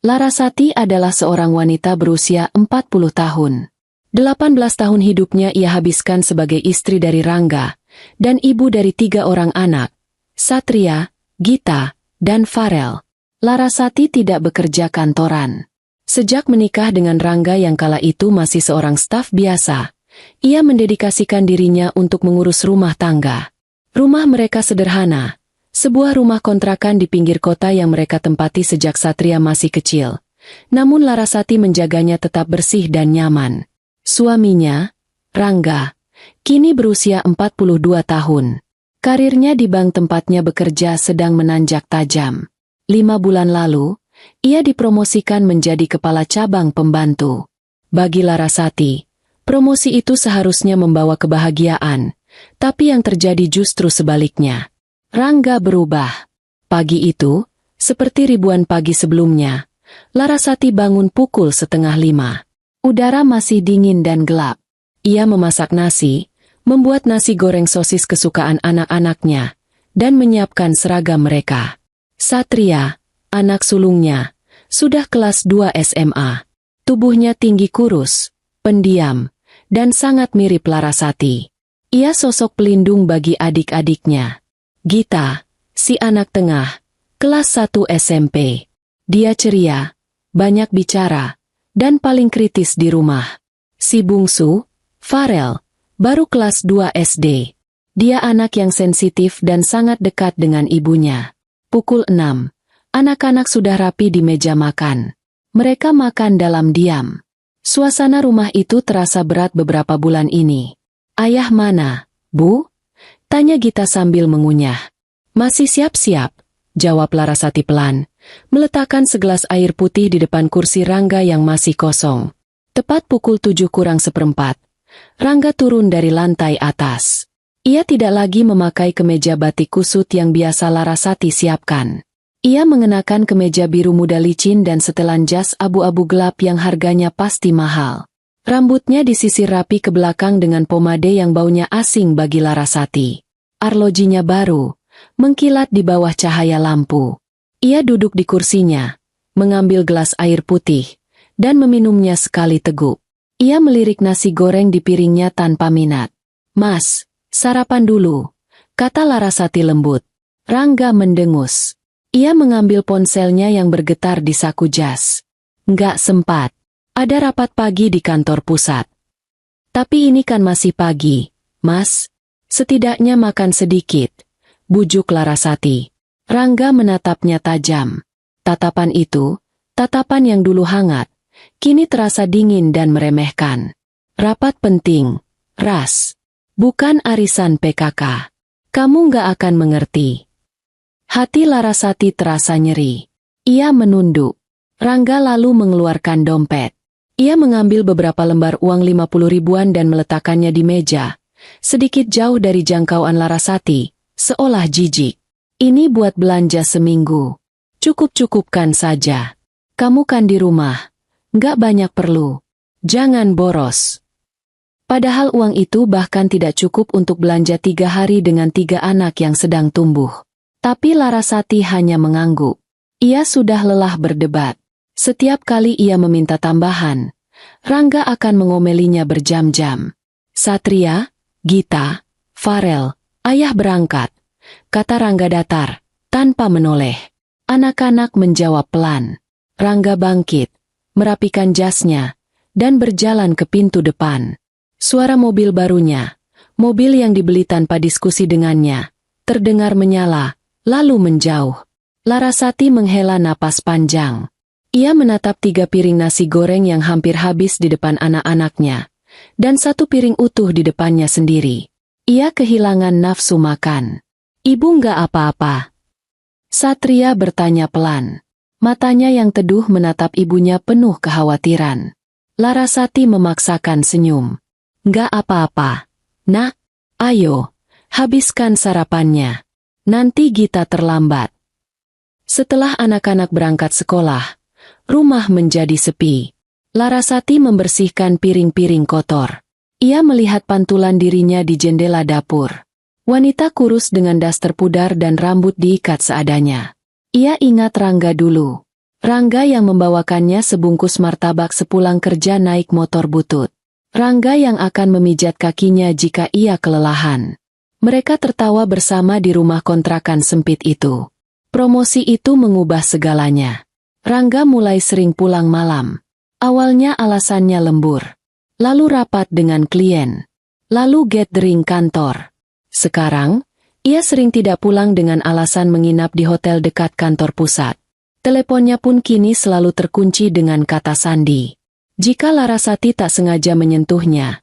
Larasati adalah seorang wanita berusia 40 tahun. 18 tahun hidupnya ia habiskan sebagai istri dari Rangga, dan ibu dari 3 orang anak, Satria, Gita, dan Farel. Larasati tidak bekerja kantoran. Sejak menikah dengan Rangga yang kala itu masih seorang staf biasa, ia mendedikasikan dirinya untuk mengurus rumah tangga. Rumah mereka sederhana, sebuah rumah kontrakan di pinggir kota yang mereka tempati sejak Satria masih kecil. Namun Larasati menjaganya tetap bersih dan nyaman. Suaminya, Rangga, kini berusia 42 tahun. Karirnya di bank tempatnya bekerja sedang menanjak tajam. 5 bulan lalu, ia dipromosikan menjadi kepala cabang pembantu. Bagi Larasati, promosi itu seharusnya membawa kebahagiaan, tapi yang terjadi justru sebaliknya. Rangga berubah. Pagi itu, seperti ribuan pagi sebelumnya, Larasati bangun pukul 4:30. Udara masih dingin dan gelap. Ia memasak nasi, membuat nasi goreng sosis kesukaan anak-anaknya, dan menyiapkan seragam mereka. Satria, anak sulungnya, sudah kelas 2 SMA. Tubuhnya tinggi kurus, pendiam, dan sangat mirip Larasati. Ia sosok pelindung bagi adik-adiknya. Gita, si anak tengah, kelas 1 SMP. Dia ceria, banyak bicara, dan paling kritis di rumah. Si bungsu, Farel, baru kelas 2 SD. Dia anak yang sensitif dan sangat dekat dengan ibunya. Pukul 6, anak-anak sudah rapi di meja makan. Mereka makan dalam diam. Suasana rumah itu terasa berat beberapa bulan ini. "Ayah mana, Bu?" tanya Gita sambil mengunyah. "Masih siap-siap," jawab Larasati pelan, meletakkan segelas air putih di depan kursi Rangga yang masih kosong. Tepat pukul 7 kurang seperempat, Rangga turun dari lantai atas. Ia tidak lagi memakai kemeja batik kusut yang biasa Larasati siapkan. Ia mengenakan kemeja biru muda licin dan setelan jas abu-abu gelap yang harganya pasti mahal. Rambutnya disisir rapi ke belakang dengan pomade yang baunya asing bagi Larasati. Arlojinya baru, mengkilat di bawah cahaya lampu. Ia duduk di kursinya, mengambil gelas air putih, dan meminumnya sekali teguk. Ia melirik nasi goreng di piringnya tanpa minat. "Mas, sarapan dulu," kata Larasati lembut. Rangga mendengus. Ia mengambil ponselnya yang bergetar di saku jas. "Nggak sempat. Ada rapat pagi di kantor pusat." "Tapi ini kan masih pagi, Mas. Setidaknya makan sedikit," bujuk Larasati. Rangga menatapnya tajam. Tatapan itu, tatapan yang dulu hangat, kini terasa dingin dan meremehkan. "Rapat penting, Ras. Bukan arisan PKK. Kamu nggak akan mengerti." Hati Larasati terasa nyeri. Ia menunduk. Rangga lalu mengeluarkan dompet. Ia mengambil beberapa lembar uang 50 ribuan dan meletakkannya di meja, sedikit jauh dari jangkauan Larasati, seolah jijik. "Ini buat belanja seminggu. Cukup-cukupkan saja. Kamu kan di rumah. Nggak banyak perlu. Jangan boros." Padahal uang itu bahkan tidak cukup untuk belanja 3 hari dengan 3 anak yang sedang tumbuh. Tapi Larasati hanya mengangguk. Ia sudah lelah berdebat. Setiap kali ia meminta tambahan, Rangga akan mengomelinya berjam-jam. "Satria, Gita, Farel, ayah berangkat," kata Rangga datar, tanpa menoleh. Anak-anak menjawab pelan. Rangga bangkit, merapikan jasnya, dan berjalan ke pintu depan. Suara mobil barunya, mobil yang dibeli tanpa diskusi dengannya, terdengar menyala, lalu menjauh. Larasati menghela napas panjang. Ia menatap 3 piring nasi goreng yang hampir habis di depan anak-anaknya, dan 1 piring utuh di depannya sendiri. Ia kehilangan nafsu makan. "Ibu nggak apa-apa?" Satria bertanya pelan. Matanya yang teduh menatap ibunya penuh kekhawatiran. Larasati memaksakan senyum. "Nggak apa-apa, Nak. Ayo, habiskan sarapannya. Nanti Gita terlambat." Setelah anak-anak berangkat sekolah, rumah menjadi sepi. Larasati membersihkan piring-piring kotor. Ia melihat pantulan dirinya di jendela dapur. Wanita kurus dengan daster pudar dan rambut diikat seadanya. Ia ingat Rangga dulu. Rangga yang membawakannya sebungkus martabak sepulang kerja naik motor butut. Rangga yang akan memijat kakinya jika ia kelelahan. Mereka tertawa bersama di rumah kontrakan sempit itu. Promosi itu mengubah segalanya. Rangga mulai sering pulang malam. Awalnya alasannya lembur. Lalu rapat dengan klien. Lalu gathering kantor. Sekarang, ia sering tidak pulang dengan alasan menginap di hotel dekat kantor pusat. Teleponnya pun kini selalu terkunci dengan kata sandi. Jika Larasati tak sengaja menyentuhnya,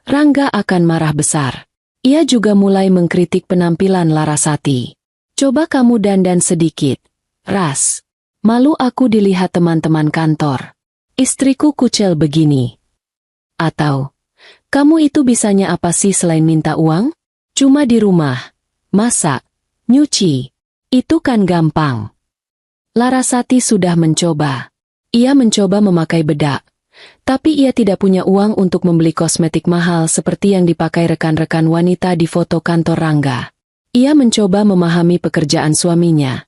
Rangga akan marah besar. Ia juga mulai mengkritik penampilan Larasati. Coba kamu dandan sedikit, Ras. Malu aku dilihat teman-teman kantor. Istriku kucel begini. Atau, kamu itu bisanya apa sih selain minta uang? Cuma di rumah, masak, nyuci. Itu kan gampang. Larasati sudah mencoba. Ia mencoba memakai bedak. Tapi ia tidak punya uang untuk membeli kosmetik mahal seperti yang dipakai rekan-rekan wanita di foto kantor Rangga. Ia mencoba memahami pekerjaan suaminya.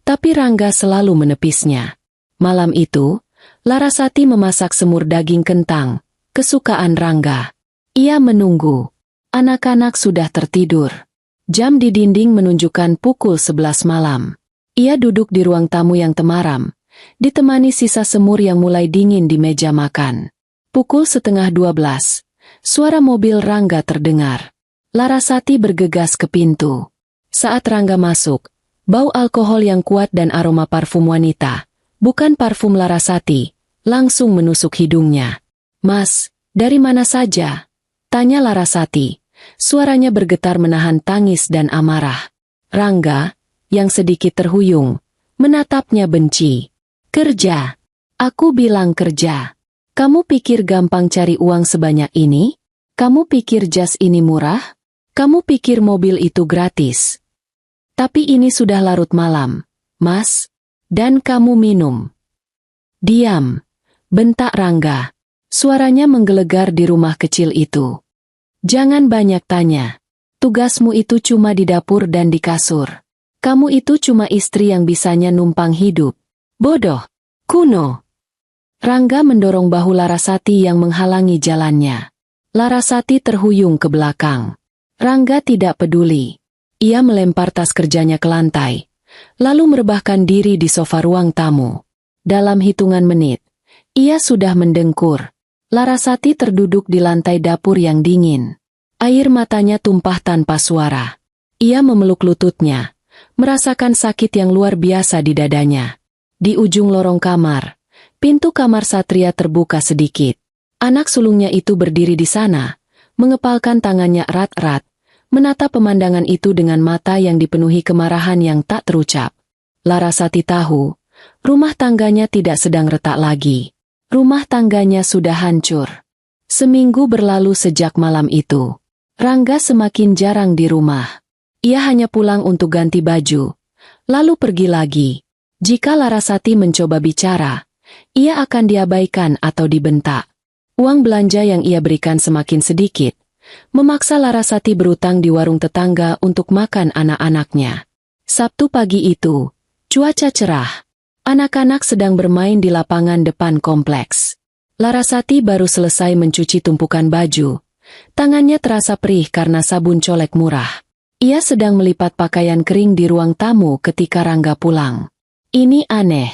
Tapi Rangga selalu menepisnya. Malam itu, Larasati memasak semur daging kentang, kesukaan Rangga. Ia menunggu. Anak-anak sudah tertidur. Jam di dinding menunjukkan pukul 11 malam. Ia duduk di ruang tamu yang temaram, ditemani sisa semur yang mulai dingin di meja makan. Pukul 11:30, suara mobil Rangga terdengar. Larasati bergegas ke pintu. Saat Rangga masuk, bau alkohol yang kuat dan aroma parfum wanita, bukan parfum Larasati, langsung menusuk hidungnya. "Mas, dari mana saja?" tanya Larasati. Suaranya bergetar menahan tangis dan amarah. Rangga, yang sedikit terhuyung, menatapnya benci. "Kerja. Aku bilang kerja. Kamu pikir gampang cari uang sebanyak ini? Kamu pikir jas ini murah? Kamu pikir mobil itu gratis? Tapi ini sudah larut malam, Mas, dan kamu minum." "Diam," bentak Rangga. Suaranya menggelegar di rumah kecil itu. "Jangan banyak tanya. Tugasmu itu cuma di dapur dan di kasur. Kamu itu cuma istri yang bisanya numpang hidup. Bodoh. Kuno." Rangga mendorong bahu Larasati yang menghalangi jalannya. Larasati terhuyung ke belakang. Rangga tidak peduli. Ia melempar tas kerjanya ke lantai, lalu merebahkan diri di sofa ruang tamu. Dalam hitungan menit, ia sudah mendengkur. Larasati terduduk di lantai dapur yang dingin. Air matanya tumpah tanpa suara. Ia memeluk lututnya, merasakan sakit yang luar biasa di dadanya. Di ujung lorong kamar, pintu kamar Satria terbuka sedikit. Anak sulungnya itu berdiri di sana, mengepalkan tangannya erat-erat, menatap pemandangan itu dengan mata yang dipenuhi kemarahan yang tak terucap. Larasati tahu, rumah tangganya tidak sedang retak lagi. Rumah tangganya sudah hancur. Seminggu berlalu sejak malam itu. Rangga semakin jarang di rumah. Ia hanya pulang untuk ganti baju, lalu pergi lagi. Jika Larasati mencoba bicara, ia akan diabaikan atau dibentak. Uang belanja yang ia berikan semakin sedikit, memaksa Larasati berutang di warung tetangga untuk makan anak-anaknya. Sabtu pagi itu, cuaca cerah. Anak-anak sedang bermain di lapangan depan kompleks. Larasati baru selesai mencuci tumpukan baju. Tangannya terasa perih karena sabun colek murah. Ia sedang melipat pakaian kering di ruang tamu ketika Rangga pulang. Ini aneh.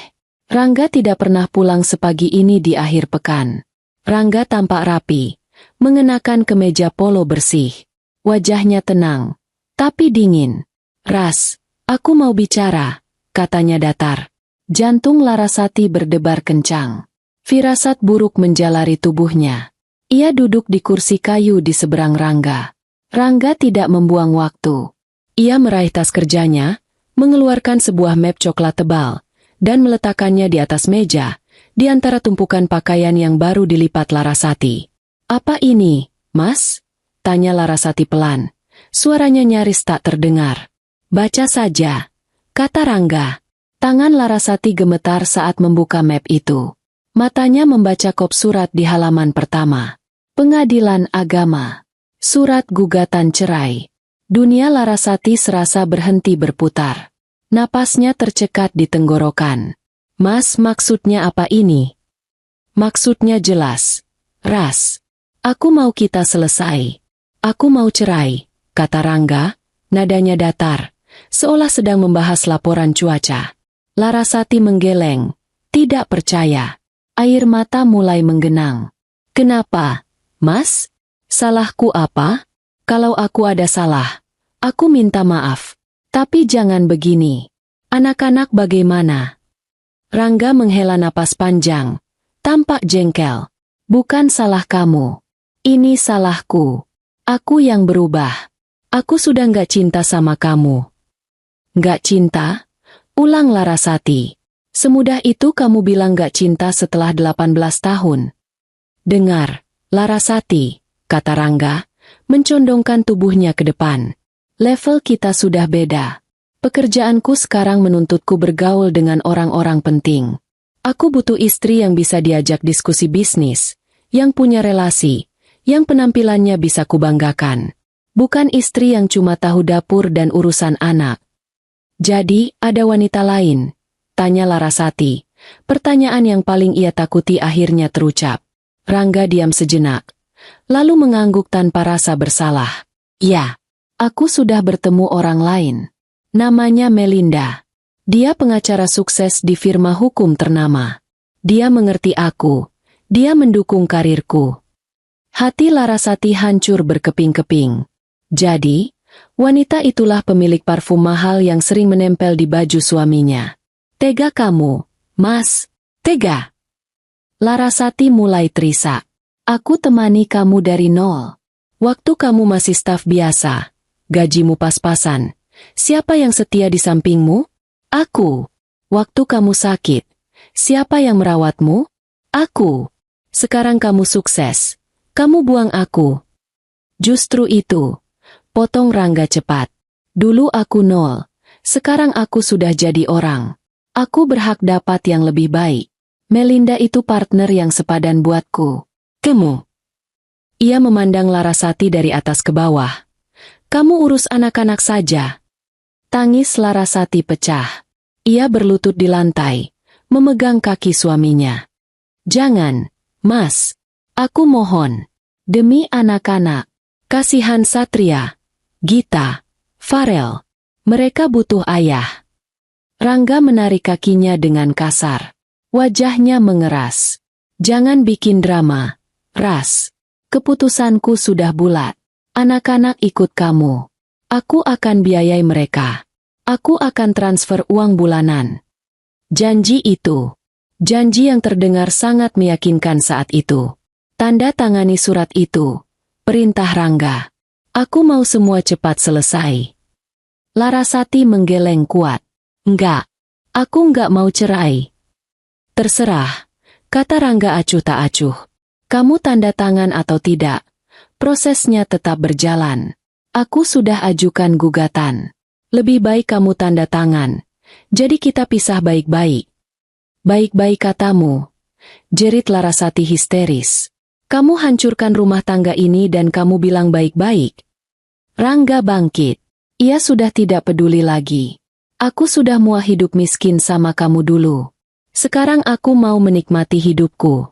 Rangga tidak pernah pulang sepagi ini di akhir pekan. Rangga tampak rapi, mengenakan kemeja polo bersih. Wajahnya tenang, tapi dingin. "Ras, aku mau bicara," katanya datar. Jantung Larasati berdebar kencang. Firasat buruk menjalari tubuhnya. Ia duduk di kursi kayu di seberang Rangga. Rangga tidak membuang waktu. Ia meraih tas kerjanya, mengeluarkan sebuah map coklat tebal, dan meletakkannya di atas meja, di antara tumpukan pakaian yang baru dilipat Larasati. "Apa ini, Mas?" tanya Larasati pelan. Suaranya nyaris tak terdengar. "Baca saja," kata Rangga. Tangan Larasati gemetar saat membuka map itu. Matanya membaca kop surat di halaman pertama. Pengadilan Agama. Surat gugatan cerai. Dunia Larasati serasa berhenti berputar. Napasnya tercekat di tenggorokan. Mas, maksudnya apa ini? Maksudnya jelas. Ras. Aku mau kita selesai. Aku mau cerai, kata Rangga, nadanya datar, seolah sedang membahas laporan cuaca. Larasati menggeleng, tidak percaya. Air mata mulai menggenang. Kenapa, Mas? Salahku apa? Kalau aku ada salah, aku minta maaf. Tapi jangan begini. Anak-anak bagaimana? Rangga menghela napas panjang, tampak jengkel. Bukan salah kamu. Ini salahku. Aku yang berubah. Aku sudah nggak cinta sama kamu. Nggak cinta? Ulang Larasati. Semudah itu kamu bilang nggak cinta setelah 18 tahun. Dengar, Larasati, kata Rangga, mencondongkan tubuhnya ke depan. Level kita sudah beda. Pekerjaanku sekarang menuntutku bergaul dengan orang-orang penting. Aku butuh istri yang bisa diajak diskusi bisnis, yang punya relasi, yang penampilannya bisa kubanggakan. Bukan istri yang cuma tahu dapur dan urusan anak. Jadi, ada wanita lain? Tanya Larasati. Pertanyaan yang paling ia takuti akhirnya terucap. Rangga diam sejenak, lalu mengangguk tanpa rasa bersalah. Ya, aku sudah bertemu orang lain. Namanya Melinda. Dia pengacara sukses di firma hukum ternama. Dia mengerti aku. Dia mendukung karirku. Hati Larasati hancur berkeping-keping. Jadi, wanita itulah pemilik parfum mahal yang sering menempel di baju suaminya. Tega kamu, Mas. Tega. Larasati mulai terisak. Aku temani kamu dari nol. Waktu kamu masih staf biasa. Gajimu pas-pasan. Siapa yang setia di sampingmu? Aku. Waktu kamu sakit. Siapa yang merawatmu? Aku. Sekarang kamu sukses. Kamu buang aku. Justru itu. Potong Rangga cepat. Dulu aku nol. Sekarang aku sudah jadi orang. Aku berhak dapat yang lebih baik. Melinda itu partner yang sepadan buatku. Kamu. Ia memandang Larasati dari atas ke bawah. Kamu urus anak-anak saja. Tangis Larasati pecah. Ia berlutut di lantai, memegang kaki suaminya. Jangan, Mas. Aku mohon. Demi anak-anak. Kasihan Satria, Gita, Farel. Mereka butuh ayah. Rangga menarik kakinya dengan kasar. Wajahnya mengeras. Jangan bikin drama, Ras. Keputusanku sudah bulat. Anak-anak ikut kamu. Aku akan biayai mereka. Aku akan transfer uang bulanan. Janji itu. Janji yang terdengar sangat meyakinkan saat itu. Tanda tangani surat itu. Perintah Rangga. Aku mau semua cepat selesai. Larasati menggeleng kuat. Enggak. Aku enggak mau cerai. Terserah. Kata Rangga acuh tak acuh. Kamu tanda tangan atau tidak. Prosesnya tetap berjalan. Aku sudah ajukan gugatan. Lebih baik kamu tanda tangan. Jadi kita pisah baik-baik. Baik-baik katamu. Jerit Larasati histeris. Kamu hancurkan rumah tangga ini dan kamu bilang baik-baik. Rangga bangkit. Ia sudah tidak peduli lagi. Aku sudah muak hidup miskin sama kamu dulu. Sekarang aku mau menikmati hidupku.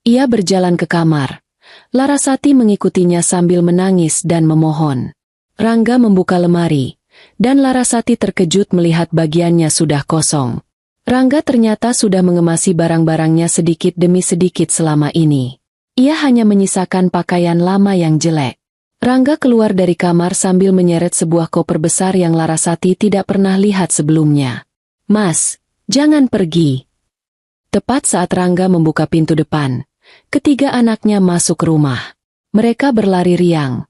Ia berjalan ke kamar. Larasati mengikutinya sambil menangis dan memohon. Rangga membuka lemari, dan Larasati terkejut melihat bagiannya sudah kosong. Rangga ternyata sudah mengemasi barang-barangnya sedikit demi sedikit selama ini. Ia hanya menyisakan pakaian lama yang jelek. Rangga keluar dari kamar sambil menyeret sebuah koper besar yang Larasati tidak pernah lihat sebelumnya. Mas, jangan pergi. Tepat saat Rangga membuka pintu depan, ketiga anaknya masuk rumah. Mereka berlari riang.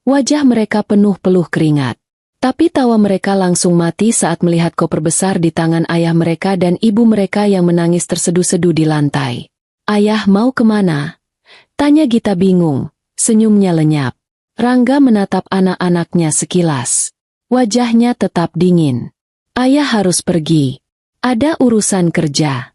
Wajah mereka penuh keringat. Tapi tawa mereka langsung mati saat melihat koper besar di tangan ayah mereka dan ibu mereka yang menangis terseduh-seduh di lantai. Ayah mau kemana? Tanya Gita bingung, senyumnya lenyap. Rangga menatap anak-anaknya sekilas. Wajahnya tetap dingin. Ayah harus pergi. Ada urusan kerja.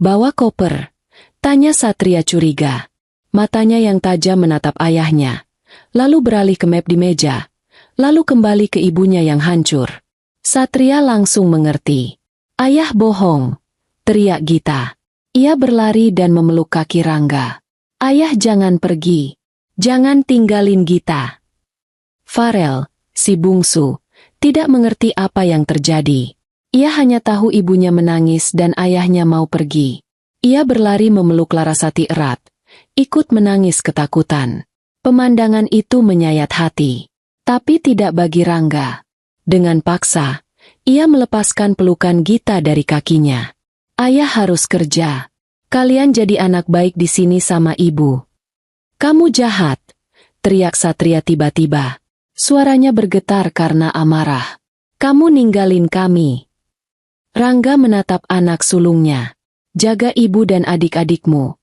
Bawa koper. Tanya Satria curiga. Matanya yang tajam menatap ayahnya. Lalu beralih ke map di meja. Lalu kembali ke ibunya yang hancur. Satria langsung mengerti. Ayah bohong. teriak Gita. Ia berlari dan memeluk kaki Rangga. Ayah, jangan pergi. Jangan tinggalin Gita. Farel, si bungsu, tidak mengerti apa yang terjadi. Ia hanya tahu ibunya menangis dan ayahnya mau pergi. Ia berlari memeluk Larasati erat, ikut menangis ketakutan. Pemandangan itu menyayat hati. Tapi tidak bagi Rangga. Dengan paksa, ia melepaskan pelukan Gita dari kakinya. Ayah harus kerja. Kalian jadi anak baik di sini sama ibu. Kamu jahat, teriak Satria tiba-tiba. Suaranya bergetar karena amarah. Kamu ninggalin kami. Rangga menatap anak sulungnya. Jaga ibu dan adik-adikmu.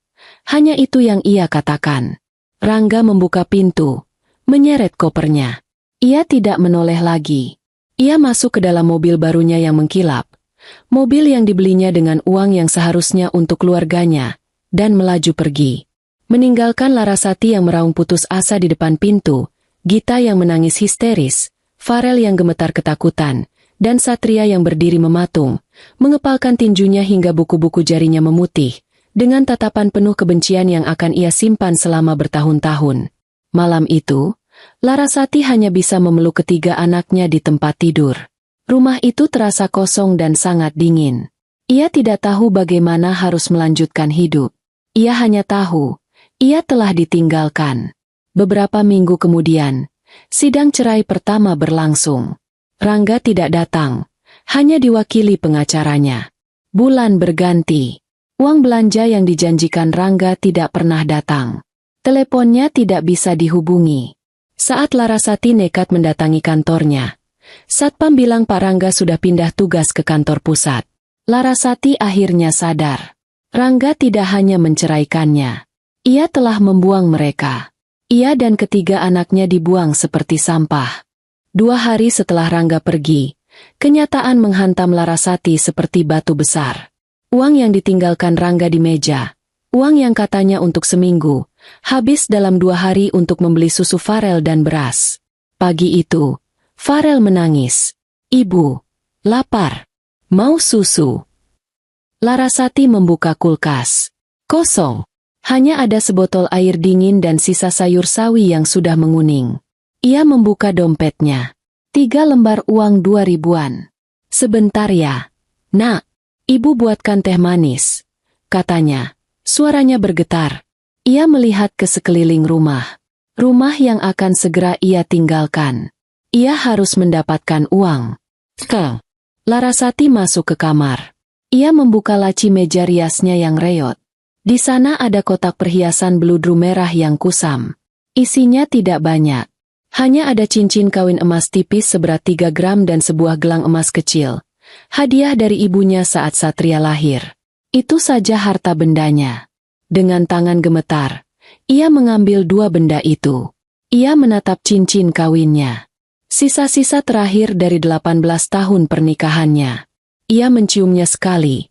Hanya itu yang ia katakan. Rangga membuka pintu, menyeret kopernya. Ia tidak menoleh lagi. Ia masuk ke dalam mobil barunya yang mengkilap. Mobil yang dibelinya dengan uang yang seharusnya untuk keluarganya, dan melaju pergi. Meninggalkan Larasati yang meraung putus asa di depan pintu, Gita yang menangis histeris, Farel yang gemetar ketakutan, dan Satria yang berdiri mematung, mengepalkan tinjunya hingga buku-buku jarinya memutih, dengan tatapan penuh kebencian yang akan ia simpan selama bertahun-tahun. Malam itu, Larasati hanya bisa memeluk ketiga anaknya di tempat tidur. Rumah itu terasa kosong dan sangat dingin. Ia tidak tahu bagaimana harus melanjutkan hidup. Ia hanya tahu, ia telah ditinggalkan. Beberapa minggu kemudian, sidang cerai pertama berlangsung. Rangga tidak datang, hanya diwakili pengacaranya. Bulan berganti. Uang belanja yang dijanjikan Rangga tidak pernah datang. Teleponnya tidak bisa dihubungi. Saat Larasati nekat mendatangi kantornya, Satpam bilang Pak Rangga sudah pindah tugas ke kantor pusat. Larasati akhirnya sadar. Rangga tidak hanya menceraikannya. Ia telah membuang mereka. Ia dan ketiga anaknya dibuang seperti sampah. 2 hari setelah Rangga pergi, kenyataan menghantam Larasati seperti batu besar. Uang yang ditinggalkan Rangga di meja, uang yang katanya untuk seminggu, habis dalam 2 hari untuk membeli susu Farel dan beras. Pagi itu, Farel menangis. Ibu, lapar. Mau susu. Larasati membuka kulkas. Kosong. Hanya ada sebotol air dingin dan sisa sayur sawi yang sudah menguning. Ia membuka dompetnya. 3 lembar uang 2 ribuan. Sebentar ya. Nak, ibu buatkan teh manis. Katanya. Suaranya bergetar. Ia melihat ke sekeliling rumah. Rumah yang akan segera ia tinggalkan. Ia harus mendapatkan uang. Larasati masuk ke kamar. Ia membuka laci meja riasnya yang reot. Di sana ada kotak perhiasan beludru merah yang kusam. Isinya tidak banyak. Hanya ada cincin kawin emas tipis seberat 3 gram dan sebuah gelang emas kecil. Hadiah dari ibunya saat Satria lahir. Itu saja harta bendanya. Dengan tangan gemetar, ia mengambil 2 benda itu. Ia menatap cincin kawinnya. Sisa-sisa terakhir dari 18 tahun pernikahannya. Ia menciumnya sekali,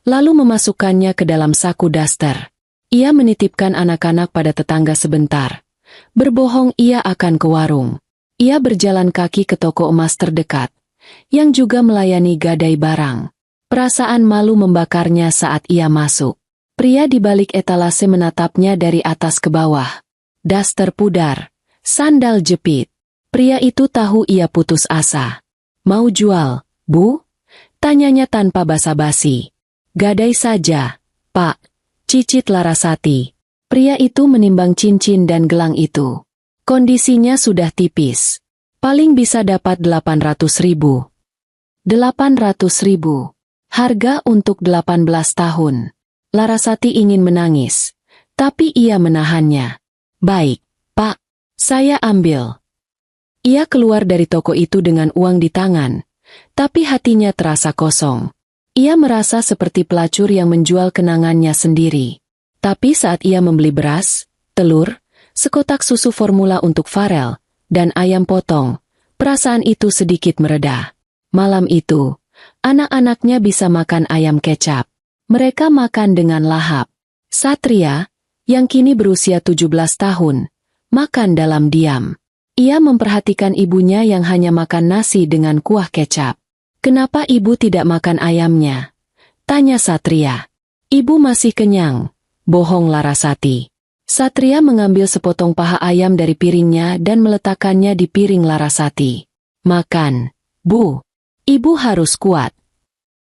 lalu memasukkannya ke dalam saku daster. Ia menitipkan anak-anak pada tetangga sebentar. Berbohong ia akan ke warung. Ia berjalan kaki ke toko emas terdekat, yang juga melayani gadai barang. Perasaan malu membakarnya saat ia masuk. Pria di balik etalase menatapnya dari atas ke bawah. Daster pudar, sandal jepit. Pria itu tahu ia putus asa. Mau jual, Bu? Tanyanya tanpa basa-basi. Gadai saja, Pak. Cicit Larasati. Pria itu menimbang cincin dan gelang itu. Kondisinya sudah tipis. Paling bisa dapat 800 ribu. 800 ribu. Harga untuk 18 tahun. Larasati ingin menangis. Tapi ia menahannya. Baik, Pak. Saya ambil. Ia keluar dari toko itu dengan uang di tangan. Tapi hatinya terasa kosong. Ia merasa seperti pelacur yang menjual kenangannya sendiri. Tapi saat ia membeli beras, telur, sekotak susu formula untuk Farel, dan ayam potong, perasaan itu sedikit mereda. Malam itu, anak-anaknya bisa makan ayam kecap. Mereka makan dengan lahap. Satria, yang kini berusia 17 tahun, makan dalam diam. Ia memperhatikan ibunya yang hanya makan nasi dengan kuah kecap. Kenapa ibu tidak makan ayamnya? Tanya Satria. Ibu masih kenyang. Bohong Larasati. Satria mengambil sepotong paha ayam dari piringnya dan meletakkannya di piring Larasati. Makan, Bu. Ibu harus kuat.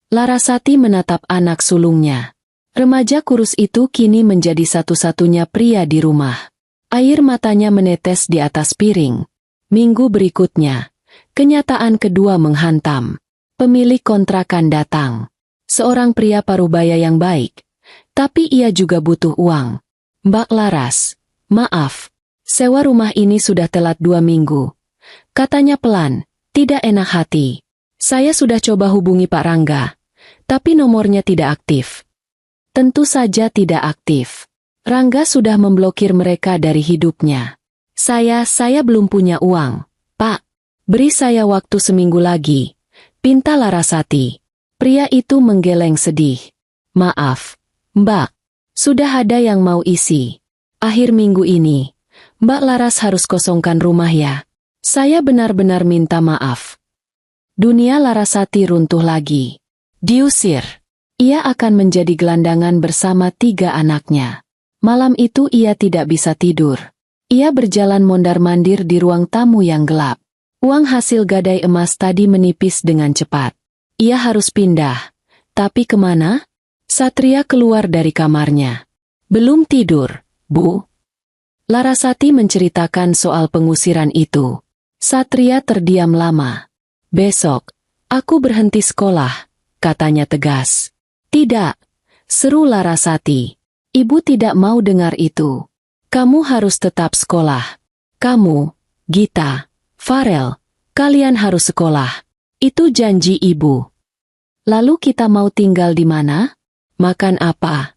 Larasati menatap anak sulungnya. Remaja kurus itu kini menjadi satu-satunya pria di rumah. Air matanya menetes di atas piring. Minggu berikutnya, kenyataan kedua menghantam. Pemilik kontrakan datang. Seorang pria parubaya yang baik. Tapi ia juga butuh uang. Mbak Laras, maaf, sewa rumah ini sudah telat 2 minggu. Katanya pelan, tidak enak hati. Saya sudah coba hubungi Pak Rangga, tapi nomornya tidak aktif. Tentu saja tidak aktif. Rangga sudah memblokir mereka dari hidupnya. Saya belum punya uang. Pak, beri saya waktu seminggu lagi. Pinta Larasati. Pria itu menggeleng sedih. Maaf, Mbak. Sudah ada yang mau isi. Akhir minggu ini, Mbak Laras harus kosongkan rumah ya. Saya benar-benar minta maaf. Dunia Larasati runtuh lagi. Diusir. Ia akan menjadi gelandangan bersama 3 anaknya. Malam itu ia tidak bisa tidur. Ia berjalan mondar-mandir di ruang tamu yang gelap. Uang hasil gadai emas tadi menipis dengan cepat. Ia harus pindah. Tapi kemana? Satria keluar dari kamarnya. Belum tidur, Bu. Larasati menceritakan soal pengusiran itu. Satria terdiam lama. Besok, aku berhenti sekolah, katanya tegas. Tidak, seru Larasati. Ibu tidak mau dengar itu. Kamu harus tetap sekolah. Kamu, Gita, Farel, kalian harus sekolah. Itu janji ibu. Lalu kita mau tinggal di mana? Makan apa?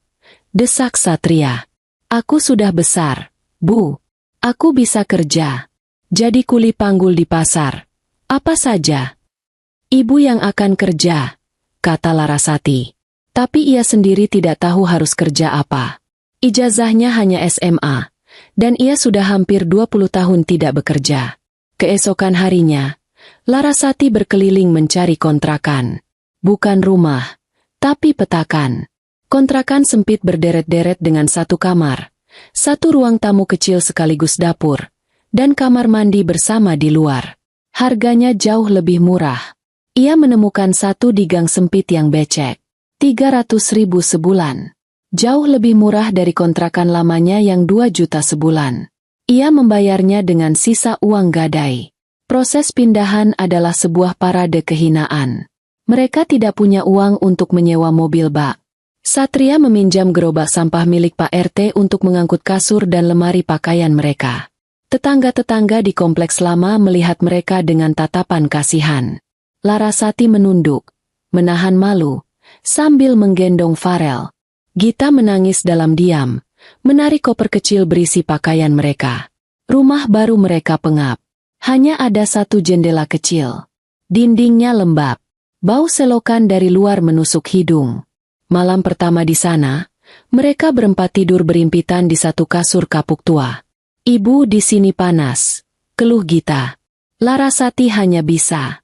Desak Satria. Aku sudah besar, Bu. Aku bisa kerja. Jadi kuli panggul di pasar. Apa saja. Ibu yang akan kerja, kata Larasati. Tapi ia sendiri tidak tahu harus kerja apa. Ijazahnya hanya SMA, dan ia sudah hampir 20 tahun tidak bekerja. Keesokan harinya, Larasati berkeliling mencari kontrakan. Bukan rumah, tapi petakan. Kontrakan sempit berderet-deret dengan 1 kamar, 1 ruang tamu kecil sekaligus dapur, dan kamar mandi bersama di luar. Harganya jauh lebih murah. Ia menemukan 1 di gang sempit yang becek. 300.000 sebulan. Jauh lebih murah dari kontrakan lamanya yang 2 juta sebulan. Ia membayarnya dengan sisa uang gadai. Proses pindahan adalah sebuah parade kehinaan. Mereka tidak punya uang untuk menyewa mobil bak. Satria meminjam gerobak sampah milik Pak RT untuk mengangkut kasur dan lemari pakaian mereka. Tetangga-tetangga di kompleks lama melihat mereka dengan tatapan kasihan. Larasati menunduk, menahan malu, sambil menggendong Farel. Gita menangis dalam diam, menarik koper kecil berisi pakaian mereka. Rumah baru mereka pengap. Hanya ada 1 jendela kecil. Dindingnya lembab. Bau selokan dari luar menusuk hidung. Malam pertama di sana, mereka berempat tidur berimpitan di 1 kasur kapuk tua. Ibu, di sini panas, keluh Gita. Larasati hanya bisa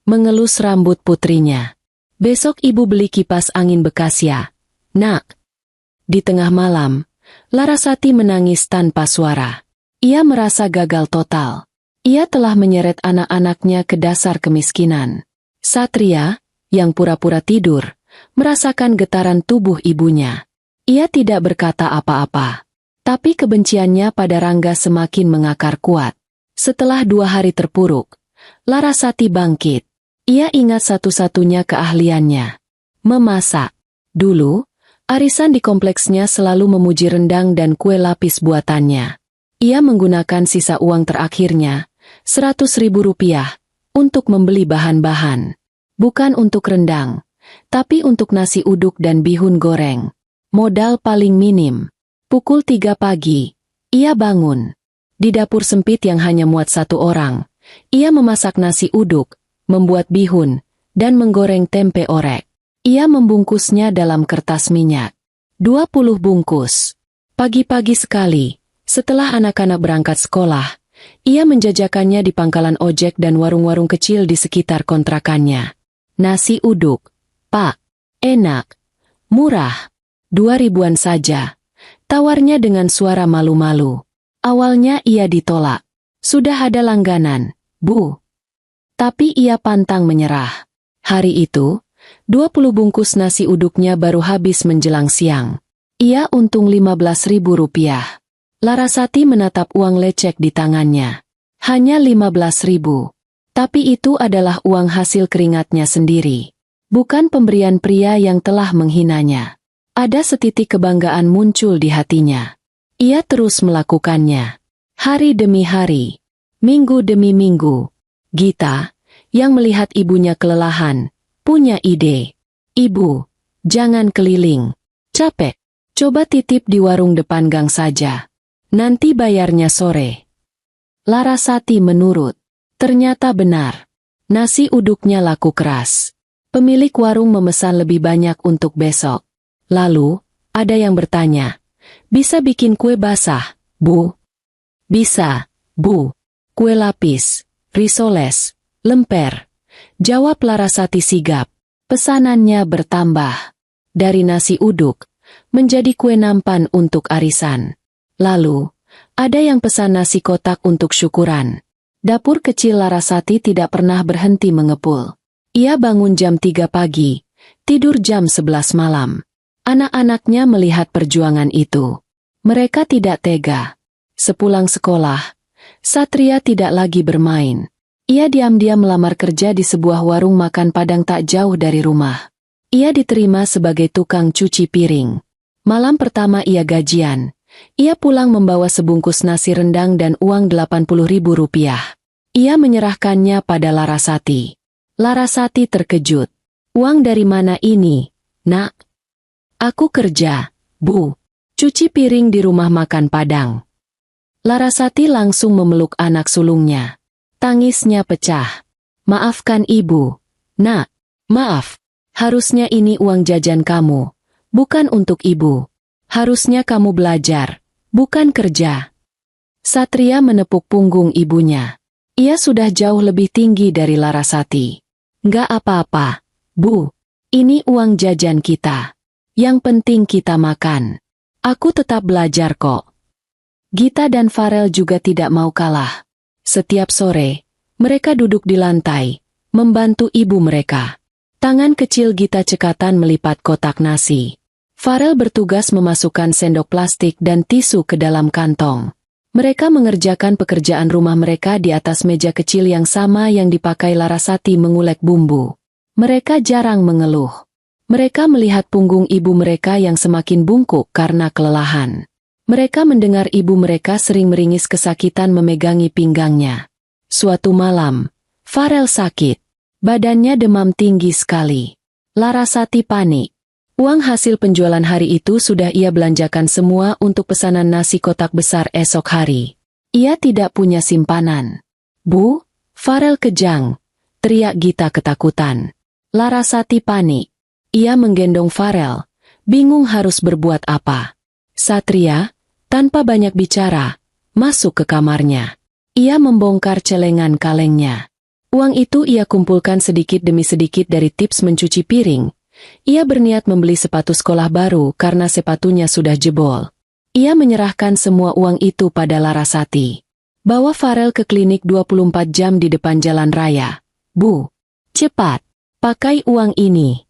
mengelus rambut putrinya. Besok ibu beli kipas angin bekas ya, Nak. Di tengah malam, Larasati menangis tanpa suara. Ia merasa gagal total. Ia telah menyeret anak-anaknya ke dasar kemiskinan. Satria, yang pura-pura tidur, merasakan getaran tubuh ibunya. Ia tidak berkata apa-apa. Tapi kebenciannya pada Rangga semakin mengakar kuat. Setelah 2 hari terpuruk, Larasati bangkit. Ia ingat satu-satunya keahliannya. Memasak. Dulu, arisan di kompleksnya selalu memuji rendang dan kue lapis buatannya. Ia menggunakan sisa uang terakhirnya, 100.000 rupiah, untuk membeli bahan-bahan. Bukan untuk rendang, tapi untuk nasi uduk dan bihun goreng. Modal paling minim. Pukul 3 pagi, ia bangun. Di dapur sempit yang hanya muat 1 orang, ia memasak nasi uduk, membuat bihun, dan menggoreng tempe orek. Ia membungkusnya dalam kertas minyak. 20 bungkus. Pagi-pagi sekali, setelah anak-anak berangkat sekolah, ia menjajakannya di pangkalan ojek dan warung-warung kecil di sekitar kontrakannya. Nasi uduk, Pak. Enak. Murah. 2 ribuan saja. Tawarnya dengan suara malu-malu. Awalnya ia ditolak. Sudah ada langganan, Bu. Tapi ia pantang menyerah. Hari itu, 20 bungkus nasi uduknya baru habis menjelang siang. Ia untung 15.000 rupiah. Larasati menatap uang lecek di tangannya. Hanya 15.000. Tapi itu adalah uang hasil keringatnya sendiri. Bukan pemberian pria yang telah menghinanya. Ada setitik kebanggaan muncul di hatinya. Ia terus melakukannya. Hari demi hari. Minggu demi minggu. Gita, yang melihat ibunya kelelahan, punya ide. Ibu, jangan keliling. Capek. Coba titip di warung depan gang saja. Nanti bayarnya sore. Larasati menurut. Ternyata benar. Nasi uduknya laku keras. Pemilik warung memesan lebih banyak untuk besok. Lalu, ada yang bertanya, bisa bikin kue basah, Bu? Bisa, Bu. Kue lapis, risoles, lemper. Jawab Larasati sigap. Pesanannya bertambah. Dari nasi uduk, menjadi kue nampan untuk arisan. Lalu, ada yang pesan nasi kotak untuk syukuran. Dapur kecil Larasati tidak pernah berhenti mengepul. Ia bangun jam 3 pagi, tidur jam 11 malam. Anak-anaknya melihat perjuangan itu. Mereka tidak tega. Sepulang sekolah, Satria tidak lagi bermain. Ia diam-diam melamar kerja di sebuah warung makan Padang tak jauh dari rumah. Ia diterima sebagai tukang cuci piring. Malam pertama ia gajian. Ia pulang membawa sebungkus nasi rendang dan uang 80.000 rupiah. Ia menyerahkannya pada Larasati. Larasati terkejut. Uang dari mana ini, Nak? Aku kerja, Bu. Cuci piring di rumah makan Padang. Larasati langsung memeluk anak sulungnya. Tangisnya pecah. Maafkan Ibu. Nak, maaf. Harusnya ini uang jajan kamu. Bukan untuk Ibu. Harusnya kamu belajar, bukan kerja. Satria menepuk punggung ibunya. Ia sudah jauh lebih tinggi dari Larasati. Nggak apa-apa, Bu. Ini uang jajan kita. Yang penting kita makan. Aku tetap belajar kok. Gita dan Farel juga tidak mau kalah. Setiap sore, mereka duduk di lantai, membantu ibu mereka. Tangan kecil Gita cekatan melipat kotak nasi. Farel bertugas memasukkan sendok plastik dan tisu ke dalam kantong. Mereka mengerjakan pekerjaan rumah mereka di atas meja kecil yang sama yang dipakai Larasati mengulek bumbu. Mereka jarang mengeluh. Mereka melihat punggung ibu mereka yang semakin bungkuk karena kelelahan. Mereka mendengar ibu mereka sering meringis kesakitan memegangi pinggangnya. Suatu malam, Farel sakit. Badannya demam tinggi sekali. Larasati panik. Uang hasil penjualan hari itu sudah ia belanjakan semua untuk pesanan nasi kotak besar esok hari. Ia tidak punya simpanan. Bu, Farel kejang, teriak Gita ketakutan. Larasati panik. Ia menggendong Farel, bingung harus berbuat apa. Satria, tanpa banyak bicara, masuk ke kamarnya. Ia membongkar celengan kalengnya. Uang itu ia kumpulkan sedikit demi sedikit dari tips mencuci piring. Ia berniat membeli sepatu sekolah baru karena sepatunya sudah jebol. Ia menyerahkan semua uang itu pada Larasati. Bawa Farel ke klinik 24 jam di depan jalan raya. Bu, cepat, pakai uang ini.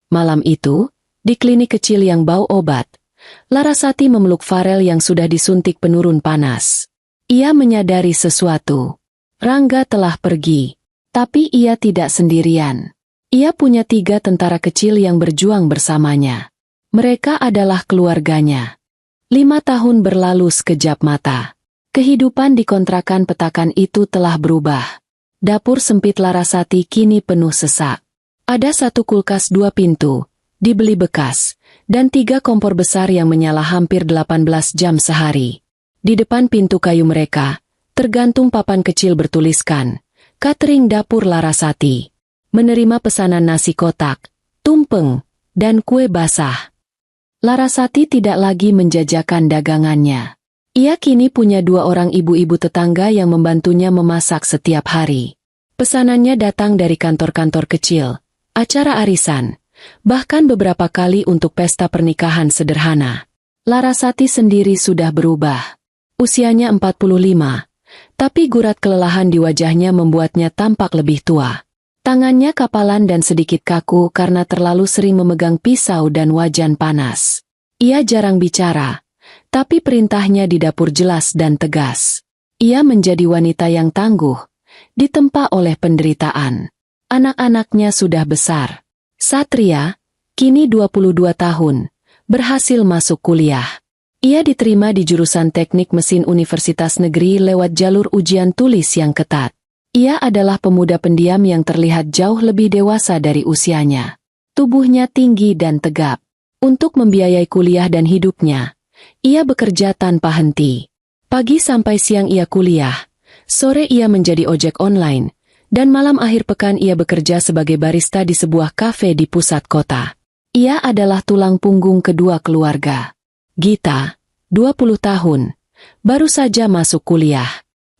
Malam itu, di klinik kecil yang bau obat, Larasati memeluk Farel yang sudah disuntik penurun panas. Ia menyadari sesuatu. Rangga telah pergi, tapi ia tidak sendirian. Ia punya 3 tentara kecil yang berjuang bersamanya. Mereka adalah keluarganya. 5 tahun berlalu sekejap mata. Kehidupan di kontrakan petakan itu telah berubah. Dapur sempit Larasati kini penuh sesak. Ada 1 kulkas 2 pintu, dibeli bekas, dan 3 kompor besar yang menyala hampir 18 jam sehari. Di depan pintu kayu mereka, tergantung papan kecil bertuliskan, Catering Dapur Larasati. Menerima pesanan nasi kotak, tumpeng, dan kue basah. Larasati tidak lagi menjajakan dagangannya. Ia kini punya 2 orang ibu-ibu tetangga yang membantunya memasak setiap hari. Pesanannya datang dari kantor-kantor kecil, acara arisan, bahkan beberapa kali untuk pesta pernikahan sederhana. Larasati sendiri sudah berubah. Usianya 45, tapi gurat kelelahan di wajahnya membuatnya tampak lebih tua. Tangannya kapalan dan sedikit kaku karena terlalu sering memegang pisau dan wajan panas. Ia jarang bicara, tapi perintahnya di dapur jelas dan tegas. Ia menjadi wanita yang tangguh, ditempa oleh penderitaan. Anak-anaknya sudah besar. Satria, kini 22 tahun, berhasil masuk kuliah. Ia diterima di jurusan Teknik Mesin Universitas Negeri lewat jalur ujian tulis yang ketat. Ia adalah pemuda pendiam yang terlihat jauh lebih dewasa dari usianya. Tubuhnya tinggi dan tegap. Untuk membiayai kuliah dan hidupnya, ia bekerja tanpa henti. Pagi sampai siang ia kuliah, sore ia menjadi ojek online, dan malam akhir pekan ia bekerja sebagai barista di sebuah kafe di pusat kota. Ia adalah tulang punggung kedua keluarga. Gita, 20 tahun, baru saja masuk kuliah,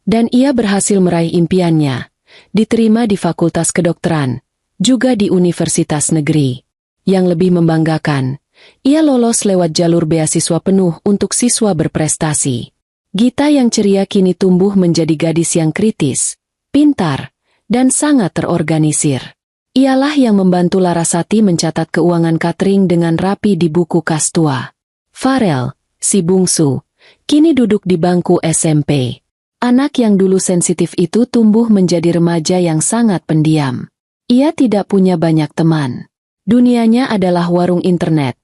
dan ia berhasil meraih impiannya, diterima di Fakultas Kedokteran, juga di Universitas Negeri. Yang lebih membanggakan, ia lolos lewat jalur beasiswa penuh untuk siswa berprestasi. Gita yang ceria kini tumbuh menjadi gadis yang kritis, pintar, dan sangat terorganisir. Ialah yang membantu Larasati mencatat keuangan catering dengan rapi di buku kas tua. Farel, si bungsu, kini duduk di bangku SMP. Anak yang dulu sensitif itu tumbuh menjadi remaja yang sangat pendiam. Ia tidak punya banyak teman. Dunianya adalah warung internet,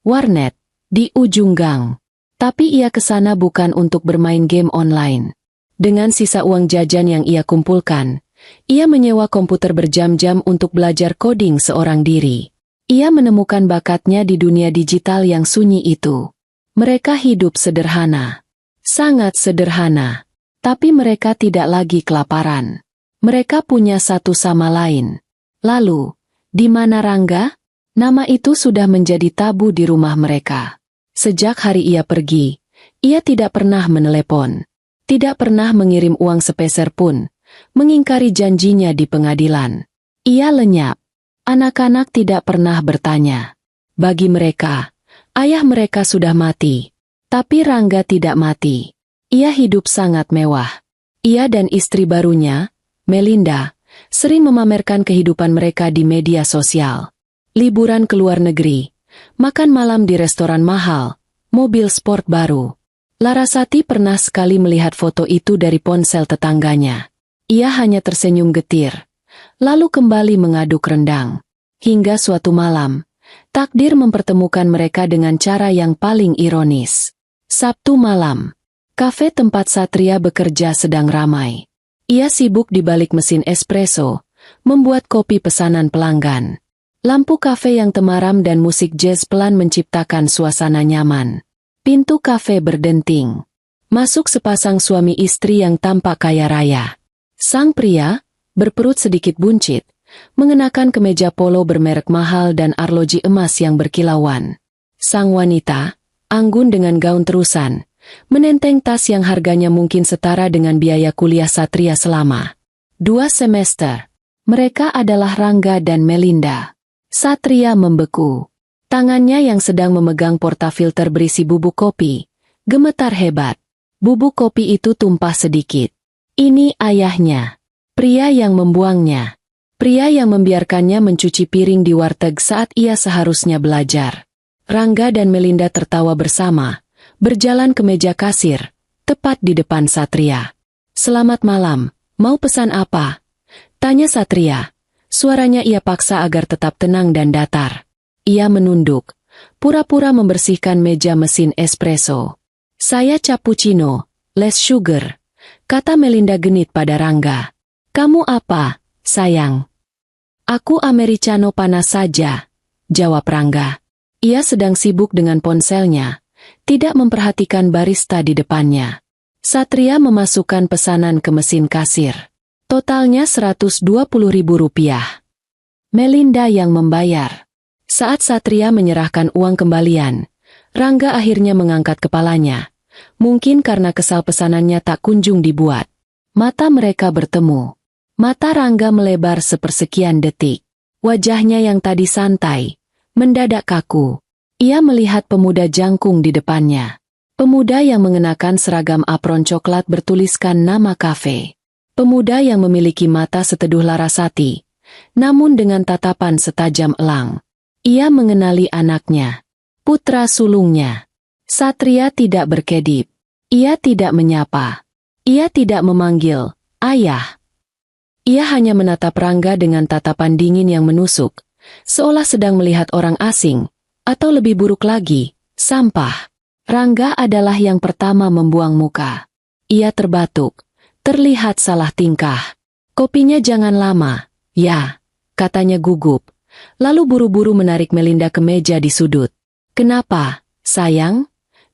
warnet, di ujung gang. Tapi ia kesana bukan untuk bermain game online. Dengan sisa uang jajan yang ia kumpulkan, ia menyewa komputer berjam-jam untuk belajar coding seorang diri. Ia menemukan bakatnya di dunia digital yang sunyi itu. Mereka hidup sederhana. Sangat sederhana. Tapi mereka tidak lagi kelaparan. Mereka punya satu sama lain. Lalu, di mana Rangga? Nama itu sudah menjadi tabu di rumah mereka. Sejak hari ia pergi, ia tidak pernah menelepon. Tidak pernah mengirim uang sepeser pun, mengingkari janjinya di pengadilan. Ia lenyap. Anak-anak tidak pernah bertanya. Bagi mereka, ayah mereka sudah mati. Tapi Rangga tidak mati. Ia hidup sangat mewah. Ia dan istri barunya, Melinda, sering memamerkan kehidupan mereka di media sosial. Liburan ke luar negeri, makan malam di restoran mahal, mobil sport baru. Larasati pernah sekali melihat foto itu dari ponsel tetangganya. Ia hanya tersenyum getir, lalu kembali mengaduk rendang. Hingga suatu malam, takdir mempertemukan mereka dengan cara yang paling ironis. Sabtu malam, kafe tempat Satria bekerja sedang ramai. Ia sibuk di balik mesin espresso, membuat kopi pesanan pelanggan. Lampu kafe yang temaram dan musik jazz pelan menciptakan suasana nyaman. Pintu kafe berdenting. Masuk sepasang suami istri yang tampak kaya raya. Sang pria, berperut sedikit buncit, mengenakan kemeja polo bermerek mahal dan arloji emas yang berkilauan. Sang wanita, anggun dengan gaun terusan, menenteng tas yang harganya mungkin setara dengan biaya kuliah Satria selama 2 semester. Mereka adalah Rangga dan Melinda. Satria membeku. Tangannya yang sedang memegang portafilter berisi bubuk kopi, gemetar hebat. Bubuk kopi itu tumpah sedikit. Ini ayahnya. Pria yang membuangnya. Pria yang membiarkannya mencuci piring di warteg saat ia seharusnya belajar. Rangga dan Melinda tertawa bersama, berjalan ke meja kasir, tepat di depan Satria. "Selamat malam, mau pesan apa?" tanya Satria. Suaranya ia paksa agar tetap tenang dan datar. Ia menunduk, pura-pura membersihkan meja mesin espresso. "Saya cappuccino, less sugar," kata Melinda genit pada Rangga. "Kamu apa, sayang?" "Aku americano panas saja," jawab Rangga. Ia sedang sibuk dengan ponselnya, tidak memperhatikan barista di depannya. Satria memasukkan pesanan ke mesin kasir. Totalnya Rp120.000. Melinda yang membayar. Saat Satria menyerahkan uang kembalian, Rangga akhirnya mengangkat kepalanya. Mungkin karena kesal pesanannya tak kunjung dibuat. Mata mereka bertemu. Mata Rangga melebar sepersekian detik. Wajahnya yang tadi santai, Mendadak kaku. Ia melihat pemuda jangkung di depannya. Pemuda yang mengenakan seragam apron coklat bertuliskan nama kafe. Pemuda yang memiliki mata seteduh Larasati, namun dengan tatapan setajam elang. Ia mengenali anaknya, putra sulungnya. Satria tidak berkedip. Ia tidak menyapa. Ia tidak memanggil, "Ayah." Ia hanya menatap Rangga dengan tatapan dingin yang menusuk, seolah sedang melihat orang asing, atau lebih buruk lagi, sampah. Rangga adalah yang pertama membuang muka. Ia terbatuk, terlihat salah tingkah. "Kopinya jangan lama, ya," katanya gugup, lalu buru-buru menarik Melinda ke meja di sudut. "Kenapa, sayang?"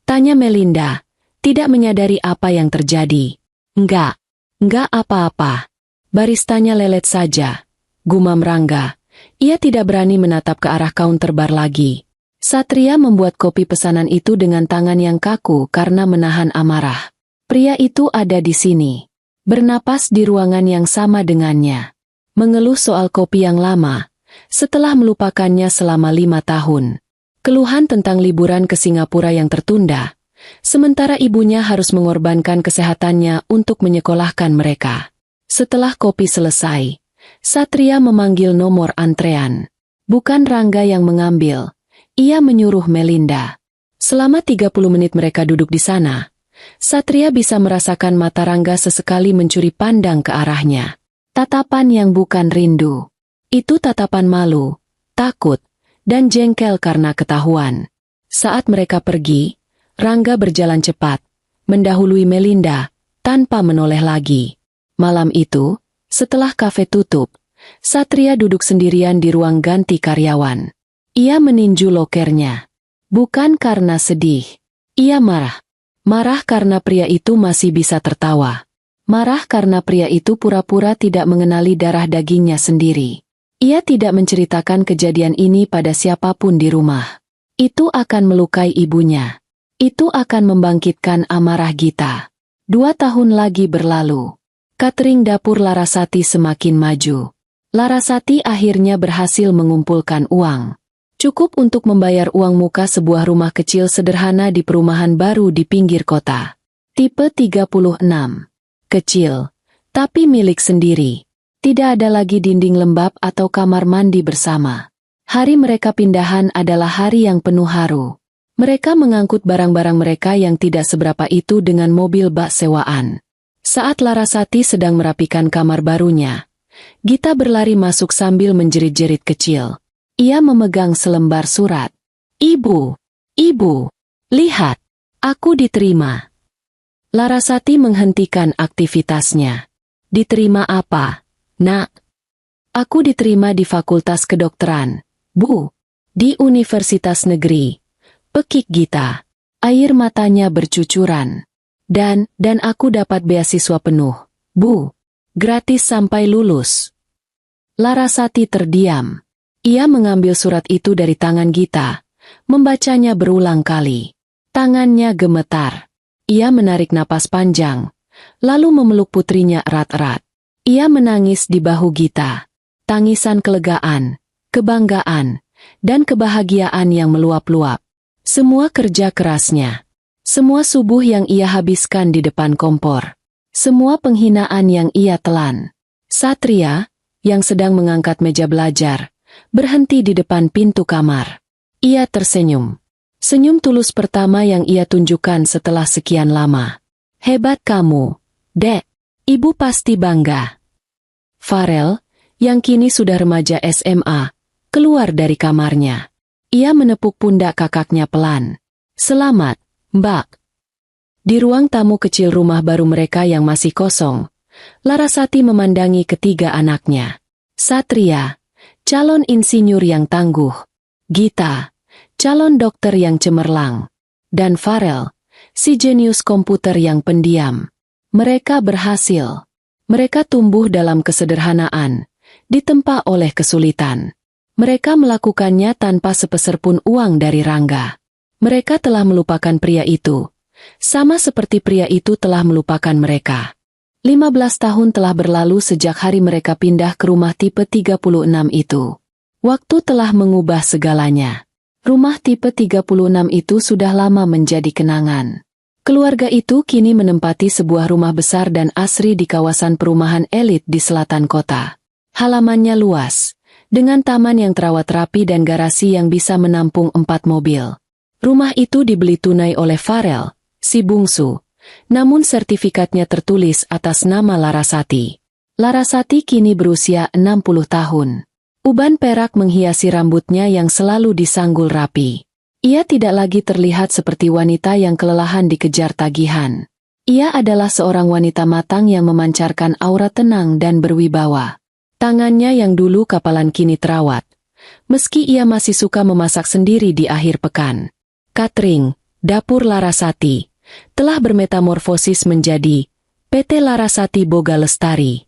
tanya Melinda, tidak menyadari apa yang terjadi. Enggak apa-apa. Baristanya lelet saja," gumam Rangga. Ia tidak berani menatap ke arah kaunter bar lagi. Satria membuat kopi pesanan itu dengan tangan yang kaku karena menahan amarah. Pria itu ada di sini, bernapas di ruangan yang sama dengannya, mengeluh soal kopi yang lama, setelah melupakannya selama 5 tahun. Keluhan tentang liburan ke Singapura yang tertunda, sementara ibunya harus mengorbankan kesehatannya untuk menyekolahkan mereka. Setelah kopi selesai, Satria memanggil nomor antrean. Bukan Rangga yang mengambil, ia menyuruh Melinda. Selama 30 menit mereka duduk di sana, Satria bisa merasakan mata Rangga sesekali mencuri pandang ke arahnya. Tatapan yang bukan rindu. Itu tatapan malu, takut, dan jengkel karena ketahuan. Saat mereka pergi, Rangga berjalan cepat, mendahului Melinda, tanpa menoleh lagi. Malam itu, setelah kafe tutup, Satria duduk sendirian di ruang ganti karyawan. Ia meninju lokernya. Bukan karena sedih. Ia marah. Marah karena pria itu masih bisa tertawa. Marah karena pria itu pura-pura tidak mengenali darah dagingnya sendiri. Ia tidak menceritakan kejadian ini pada siapapun di rumah. Itu akan melukai ibunya. Itu akan membangkitkan amarah Gita. 2 tahun lagi berlalu. Catering dapur Larasati semakin maju. Larasati akhirnya berhasil mengumpulkan uang. Cukup untuk membayar uang muka sebuah rumah kecil sederhana di perumahan baru di pinggir kota. Tipe 36. Kecil, tapi milik sendiri. Tidak ada lagi dinding lembab atau kamar mandi bersama. Hari mereka pindahan adalah hari yang penuh haru. Mereka mengangkut barang-barang mereka yang tidak seberapa itu dengan mobil bak sewaan. Saat Larasati sedang merapikan kamar barunya, Gita berlari masuk sambil menjerit-jerit kecil. Ia memegang selembar surat. Ibu, lihat, aku diterima." Larasati menghentikan aktivitasnya. "Diterima apa, Nak?" "Aku diterima di Fakultas Kedokteran, Bu." "Di Universitas Negeri," pekik Gita. Air matanya bercucuran. Dan aku dapat beasiswa penuh, Bu. Gratis sampai lulus." Larasati terdiam. Ia mengambil surat itu dari tangan Gita, membacanya berulang kali. Tangannya gemetar. Ia menarik napas panjang, lalu memeluk putrinya erat-erat. Ia menangis di bahu Gita. Tangisan kelegaan, kebanggaan, dan kebahagiaan yang meluap-luap. Semua kerja kerasnya. Semua subuh yang ia habiskan di depan kompor. Semua penghinaan yang ia telan. Satria, yang sedang mengangkat meja belajar, berhenti di depan pintu kamar. Ia tersenyum. Senyum tulus pertama yang ia tunjukkan setelah sekian lama. "Hebat kamu, Dek. Ibu pasti bangga." Farel, yang kini sudah remaja SMA, keluar dari kamarnya. Ia menepuk pundak kakaknya pelan. "Selamat, Mbak." Di ruang tamu kecil rumah baru mereka yang masih kosong, Larasati memandangi ketiga anaknya. Satria, calon insinyur yang tangguh. Gita, calon dokter yang cemerlang. Dan Farel, si jenius komputer yang pendiam. Mereka berhasil. Mereka tumbuh dalam kesederhanaan, ditempa oleh kesulitan. Mereka melakukannya tanpa sepeser pun uang dari Rangga. Mereka telah melupakan pria itu, sama seperti pria itu telah melupakan mereka. 15 tahun telah berlalu sejak hari mereka pindah ke rumah tipe 36 itu. Waktu telah mengubah segalanya. Rumah tipe 36 itu sudah lama menjadi kenangan. Keluarga itu kini menempati sebuah rumah besar dan asri di kawasan perumahan elit di selatan kota. Halamannya luas, dengan taman yang terawat rapi dan garasi yang bisa menampung 4 mobil. Rumah itu dibeli tunai oleh Farel, si bungsu, namun sertifikatnya tertulis atas nama Larasati. Larasati kini berusia 60 tahun. Uban perak menghiasi rambutnya yang selalu disanggul rapi. Ia tidak lagi terlihat seperti wanita yang kelelahan dikejar tagihan. Ia adalah seorang wanita matang yang memancarkan aura tenang dan berwibawa. Tangannya yang dulu kapalan kini terawat. Meski ia masih suka memasak sendiri di akhir pekan. Catering, dapur Larasati, telah bermetamorfosis menjadi PT Larasati Boga Lestari.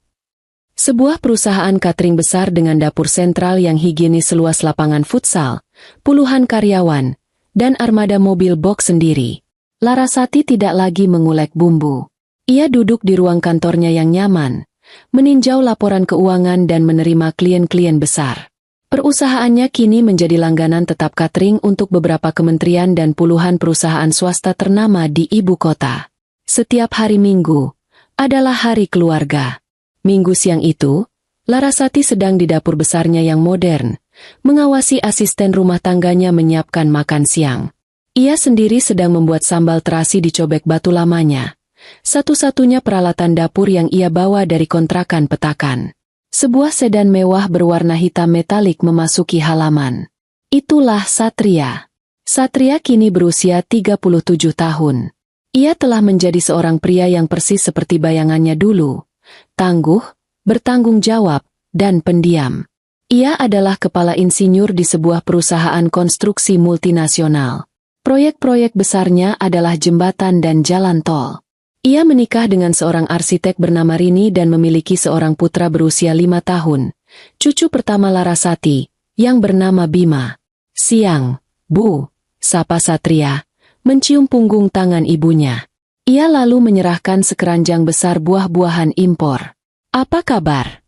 Sebuah perusahaan catering besar dengan dapur sentral yang higienis seluas lapangan futsal, puluhan karyawan, dan armada mobil box sendiri. Larasati tidak lagi mengulek bumbu. Ia duduk di ruang kantornya yang nyaman, meninjau laporan keuangan dan menerima klien-klien besar. Perusahaannya kini menjadi langganan tetap catering untuk beberapa kementerian dan puluhan perusahaan swasta ternama di ibu kota. Setiap hari Minggu adalah hari keluarga. Minggu siang itu, Larasati sedang di dapur besarnya yang modern, mengawasi asisten rumah tangganya menyiapkan makan siang. Ia sendiri sedang membuat sambal terasi di cobek batu lamanya, satu-satunya peralatan dapur yang ia bawa dari kontrakan petakan. Sebuah sedan mewah berwarna hitam metalik memasuki halaman. Itulah Satria. Satria kini berusia 37 tahun. Ia telah menjadi seorang pria yang persis seperti bayangannya dulu. Tangguh, bertanggung jawab, dan pendiam. Ia adalah kepala insinyur di sebuah perusahaan konstruksi multinasional. Proyek-proyek besarnya adalah jembatan dan jalan tol. Ia menikah dengan seorang arsitek bernama Rini dan memiliki seorang putra berusia 5 tahun, cucu pertama Larasati, yang bernama Bima. Siang, Bu, sapa Satria, mencium punggung tangan ibunya. Ia lalu menyerahkan sekeranjang besar buah-buahan impor. Apa kabar?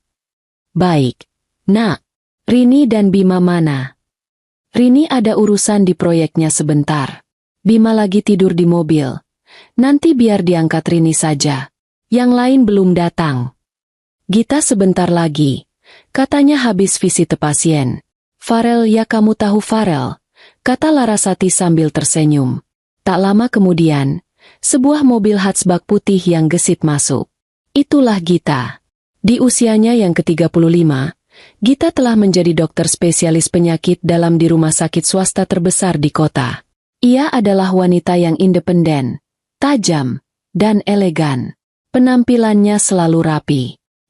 Baik, Nak. Rini dan Bima mana? Rini ada urusan di proyeknya sebentar. Bima lagi tidur di mobil. Nanti biar diangkat Rini saja. Yang lain belum datang. Gita sebentar lagi. Katanya habis visit pasien. Farel, ya kamu tahu Farel, kata Larasati sambil tersenyum. Tak lama kemudian, sebuah mobil hatchback putih yang gesit masuk. Itulah Gita. Di usianya yang ke-35, Gita telah menjadi dokter spesialis penyakit dalam di rumah sakit swasta terbesar di kota. Ia adalah wanita yang independen, tajam, dan elegan. Penampilannya selalu rapi.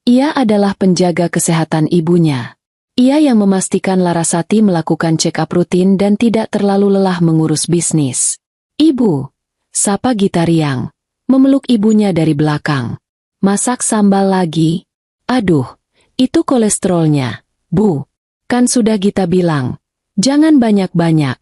Ia adalah penjaga kesehatan ibunya. Ia yang memastikan Larasati melakukan check-up rutin dan tidak terlalu lelah mengurus bisnis. Ibu, sapa Gita riang, memeluk ibunya dari belakang. Masak sambal lagi? Aduh, itu kolesterolnya, Bu. Kan sudah Gita bilang, jangan banyak-banyak.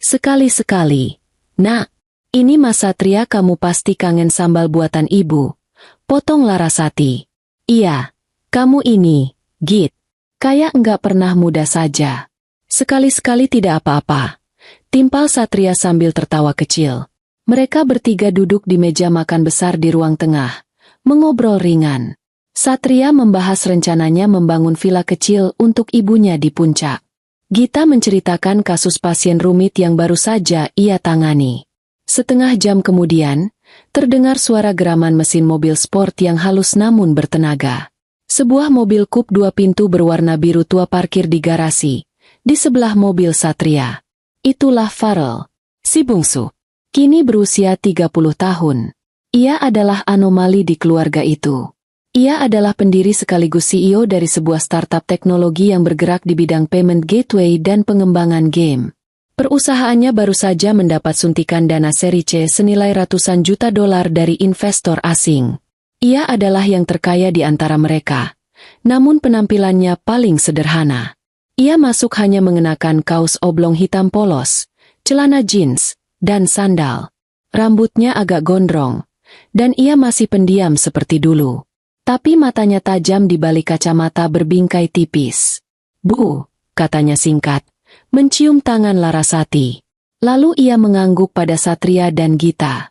Sekali-sekali. Nak, ini Mas Satria, kamu pasti kangen sambal buatan ibu. Potong Larasati. Iya, kamu ini, Git. Kayak enggak pernah muda saja. Sekali-sekali tidak apa-apa. Timpal Satria sambil tertawa kecil. Mereka bertiga duduk di meja makan besar di ruang tengah, mengobrol ringan. Satria membahas rencananya membangun villa kecil untuk ibunya di puncak. Gita menceritakan kasus pasien rumit yang baru saja ia tangani. Setengah jam kemudian, terdengar suara geraman mesin mobil sport yang halus namun bertenaga. Sebuah mobil coupe 2 pintu berwarna biru tua parkir di garasi, di sebelah mobil Satria. Itulah Farel, si bungsu. Kini berusia 30 tahun. Ia adalah anomali di keluarga itu. Ia adalah pendiri sekaligus CEO dari sebuah startup teknologi yang bergerak di bidang payment gateway dan pengembangan game. Perusahaannya baru saja mendapat suntikan dana seri C senilai ratusan juta dolar dari investor asing. Ia adalah yang terkaya di antara mereka, namun penampilannya paling sederhana. Ia masuk hanya mengenakan kaos oblong hitam polos, celana jeans, dan sandal. Rambutnya agak gondrong, dan ia masih pendiam seperti dulu. Tapi matanya tajam di balik kacamata berbingkai tipis. Bu, katanya singkat, mencium tangan Larasati. Lalu ia mengangguk pada Satria dan Gita.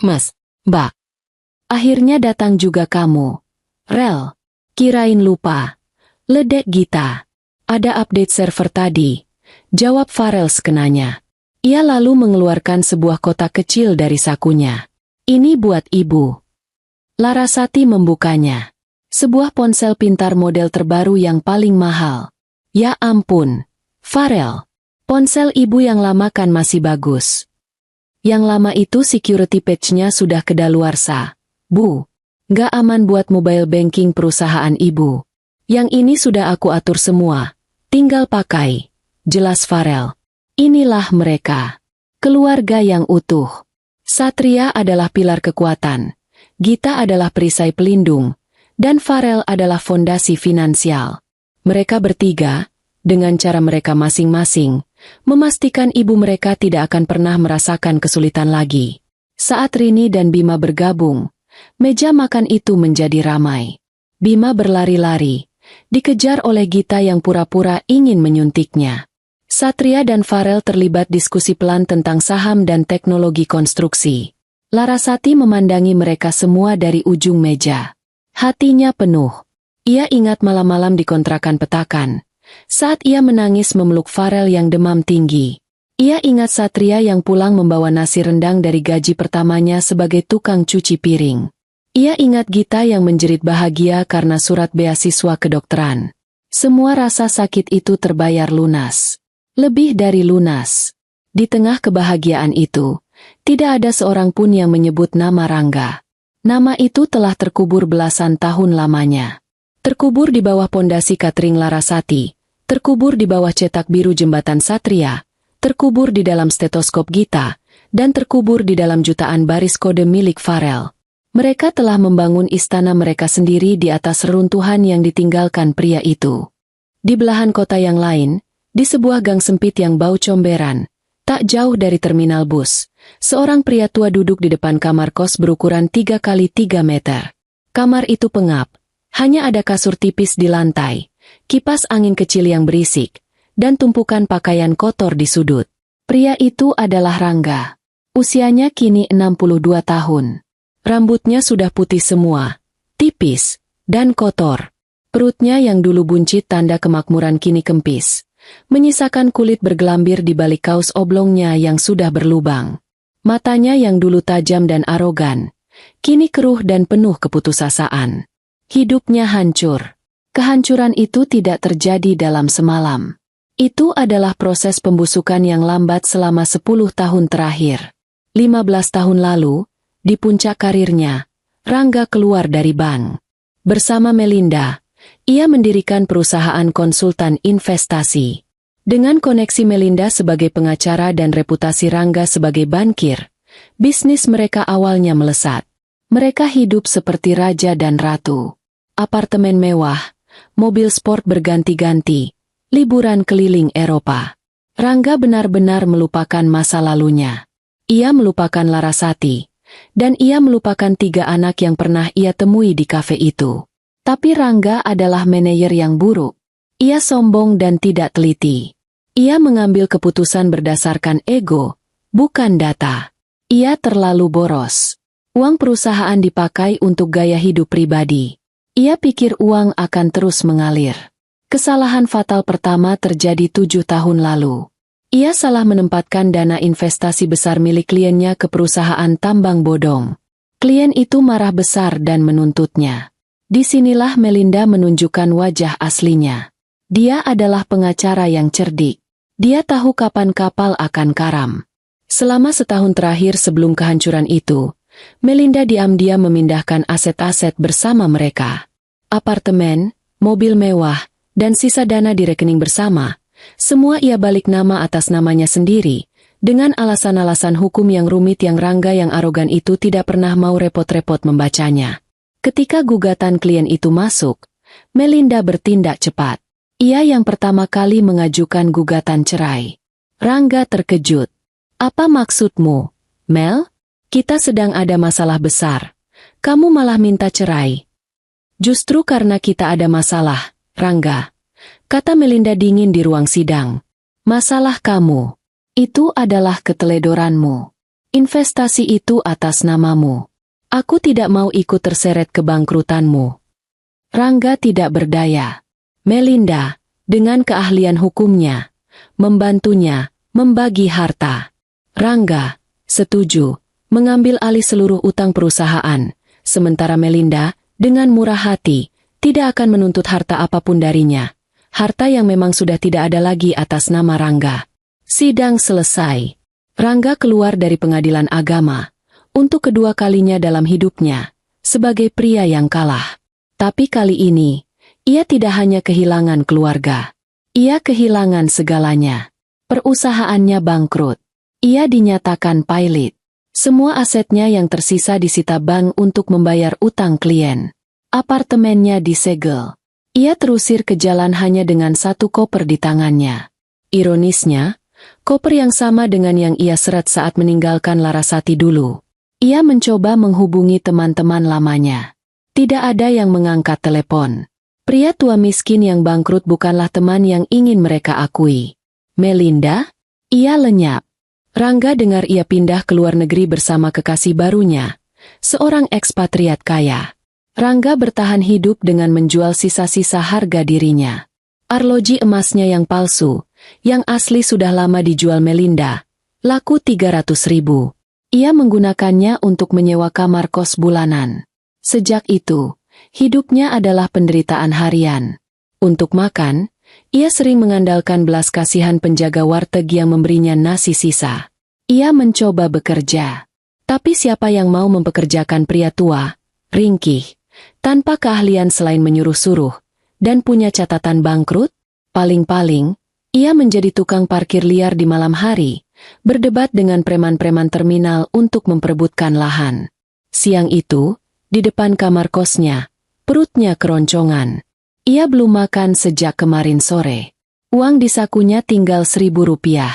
Mas, Mbak. Akhirnya datang juga kamu. Rel, kirain lupa. Ledek Gita. Ada update server tadi. Jawab Farel sekenanya. Ia lalu mengeluarkan sebuah kotak kecil dari sakunya. Ini buat ibu. Larasati membukanya. Sebuah ponsel pintar model terbaru yang paling mahal. Ya ampun. Farel. Ponsel ibu yang lama kan masih bagus. Yang lama itu security patch-nya sudah kedaluarsa. Bu, nggak aman buat mobile banking perusahaan ibu. Yang ini sudah aku atur semua. Tinggal pakai. Jelas Farel. Inilah mereka. Keluarga yang utuh. Satria adalah pilar kekuatan. Gita adalah perisai pelindung. Dan Farel adalah fondasi finansial. Mereka bertiga, dengan cara mereka masing-masing, memastikan ibu mereka tidak akan pernah merasakan kesulitan lagi. Saat Rini dan Bima bergabung, meja makan itu menjadi ramai. Bima berlari-lari, dikejar oleh Gita yang pura-pura ingin menyuntiknya. Satria dan Farel terlibat diskusi pelan tentang saham dan teknologi konstruksi. Larasati memandangi mereka semua dari ujung meja. Hatinya penuh. Ia ingat malam-malam di kontrakan petakan. Saat ia menangis memeluk Farel yang demam tinggi. Ia ingat Satria yang pulang membawa nasi rendang dari gaji pertamanya sebagai tukang cuci piring. Ia ingat Gita yang menjerit bahagia karena surat beasiswa kedokteran. Semua rasa sakit itu terbayar lunas. Lebih dari lunas. Di tengah kebahagiaan itu, tidak ada seorang pun yang menyebut nama Rangga. Nama itu telah terkubur belasan tahun lamanya. Terkubur di bawah pondasi catering Larasati. Terkubur di bawah cetak biru jembatan Satria, terkubur di dalam stetoskop Gita, dan terkubur di dalam jutaan baris kode milik Farel. Mereka telah membangun istana mereka sendiri di atas reruntuhan yang ditinggalkan pria itu. Di belahan kota yang lain, di sebuah gang sempit yang bau comberan, tak jauh dari terminal bus, seorang pria tua duduk di depan kamar kos berukuran 3 kali 3 meter. Kamar itu pengap, hanya ada kasur tipis di lantai. Kipas angin kecil yang berisik, dan tumpukan pakaian kotor di sudut. Pria itu adalah Rangga. Usianya kini 62 tahun. Rambutnya sudah putih semua, tipis, dan kotor. Perutnya yang dulu buncit tanda kemakmuran kini kempis, menyisakan kulit bergelambir di balik kaos oblongnya yang sudah berlubang. Matanya yang dulu tajam dan arogan, kini keruh dan penuh keputusasaan. Hidupnya hancur. Kehancuran itu tidak terjadi dalam semalam. Itu adalah proses pembusukan yang lambat selama 10 tahun terakhir. 15 tahun lalu, di puncak karirnya, Rangga keluar dari bank. Bersama Melinda, ia mendirikan perusahaan konsultan investasi. Dengan koneksi Melinda sebagai pengacara dan reputasi Rangga sebagai bankir, bisnis mereka awalnya melesat. Mereka hidup seperti raja dan ratu. Apartemen mewah, mobil sport berganti-ganti, liburan keliling Eropa. Rangga benar-benar melupakan masa lalunya. Ia melupakan Larasati, dan ia melupakan 3 anak yang pernah ia temui di kafe itu. Tapi Rangga adalah manajer yang buruk. Ia sombong dan tidak teliti. Ia mengambil keputusan berdasarkan ego, bukan data. Ia terlalu boros. Uang perusahaan dipakai untuk gaya hidup pribadi. Ia pikir uang akan terus mengalir. Kesalahan fatal pertama terjadi 7 tahun lalu. Ia salah menempatkan dana investasi besar milik kliennya ke perusahaan tambang bodong. Klien itu marah besar dan menuntutnya. Disinilah Melinda menunjukkan wajah aslinya. Dia adalah pengacara yang cerdik. Dia tahu kapan kapal akan karam. Selama setahun terakhir sebelum kehancuran itu, Melinda diam-diam memindahkan aset-aset bersama mereka. Apartemen, mobil mewah, dan sisa dana di rekening bersama, semua ia balik nama atas namanya sendiri, dengan alasan-alasan hukum yang rumit yang Rangga yang arogan itu tidak pernah mau repot-repot membacanya. Ketika gugatan klien itu masuk, Melinda bertindak cepat. Ia yang pertama kali mengajukan gugatan cerai. Rangga terkejut. Apa maksudmu, Mel? Kita sedang ada masalah besar. Kamu malah minta cerai. Justru karena kita ada masalah, Rangga. kata Melinda dingin di ruang sidang. Masalah kamu. Itu adalah keteledoranmu. Investasi itu atas namamu. Aku tidak mau ikut terseret kebangkrutanmu. Rangga tidak berdaya. Melinda, dengan keahlian hukumnya, membantunya, membagi harta. Rangga, setuju, mengambil alih seluruh utang perusahaan, sementara Melinda, dengan murah hati, tidak akan menuntut harta apapun darinya. Harta yang memang sudah tidak ada lagi atas nama Rangga. Sidang selesai. Rangga keluar dari pengadilan agama, untuk kedua kalinya dalam hidupnya, sebagai pria yang kalah. Tapi kali ini, ia tidak hanya kehilangan keluarga. Ia kehilangan segalanya. Perusahaannya bangkrut. Ia dinyatakan pailit. Semua asetnya yang tersisa disita bank untuk membayar utang klien. Apartemennya disegel. Ia terusir ke jalan hanya dengan satu koper di tangannya. Ironisnya, koper yang sama dengan yang ia seret saat meninggalkan Larasati dulu. Ia mencoba menghubungi teman-teman lamanya. Tidak ada yang mengangkat telepon. Pria tua miskin yang bangkrut bukanlah teman yang ingin mereka akui. Melinda? Ia lenyap. Rangga dengar ia pindah ke luar negeri bersama kekasih barunya, seorang ekspatriat kaya. Rangga bertahan hidup dengan menjual sisa-sisa harga dirinya. Arloji emasnya yang palsu, yang asli sudah lama dijual Melinda, laku 300.000. Ia menggunakannya untuk menyewa kamar kos bulanan. Sejak itu, hidupnya adalah penderitaan harian. Untuk makan, ia sering mengandalkan belas kasihan penjaga warteg yang memberinya nasi sisa. Ia mencoba bekerja. Tapi siapa yang mau mempekerjakan pria tua, ringkih, tanpa keahlian selain menyuruh-suruh, dan punya catatan bangkrut? Paling-paling, ia menjadi tukang parkir liar di malam hari, berdebat dengan preman-preman terminal untuk memperebutkan lahan. Siang itu, di depan kamar kosnya, perutnya keroncongan. Ia belum makan sejak kemarin sore. Uang di sakunya tinggal 1.000 rupiah.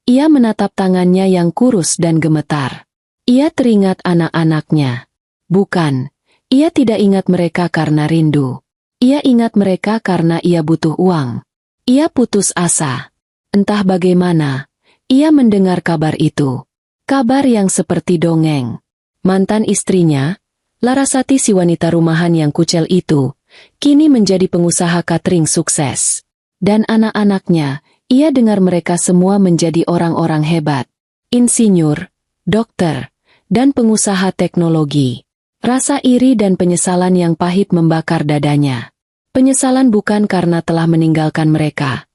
Ia menatap tangannya yang kurus dan gemetar. Ia teringat anak-anaknya. Bukan, ia tidak ingat mereka karena rindu. Ia ingat mereka karena ia butuh uang. Ia putus asa. Entah bagaimana, ia mendengar kabar itu. Kabar yang seperti dongeng. Mantan istrinya, Larasati si wanita rumahan yang kucel itu, kini menjadi pengusaha catering sukses. Dan anak-anaknya, ia dengar mereka semua menjadi orang-orang hebat. Insinyur, dokter, dan pengusaha teknologi. Rasa iri dan penyesalan yang pahit membakar dadanya. Penyesalan bukan karena telah meninggalkan mereka,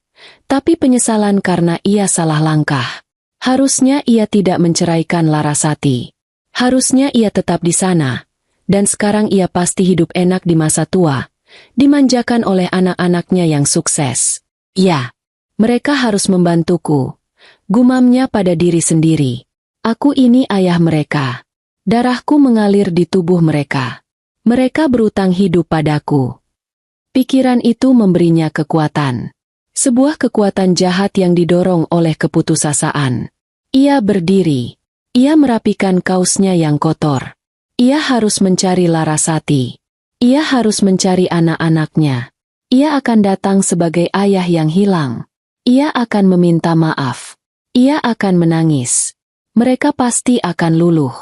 tapi penyesalan karena ia salah langkah. Harusnya ia tidak menceraikan Larasati. Harusnya ia tetap di sana. Dan sekarang ia pasti hidup enak di masa tua, dimanjakan oleh anak-anaknya yang sukses. Ya, mereka harus membantuku. Gumamnya pada diri sendiri. Aku ini ayah mereka. Darahku mengalir di tubuh mereka. Mereka berutang hidup padaku. Pikiran itu memberinya kekuatan. Sebuah kekuatan jahat yang didorong oleh keputusasaan. Ia berdiri. Ia merapikan kausnya yang kotor. Ia harus mencari Larasati. Ia harus mencari anak-anaknya. Ia akan datang sebagai ayah yang hilang. Ia akan meminta maaf. Ia akan menangis. Mereka pasti akan luluh.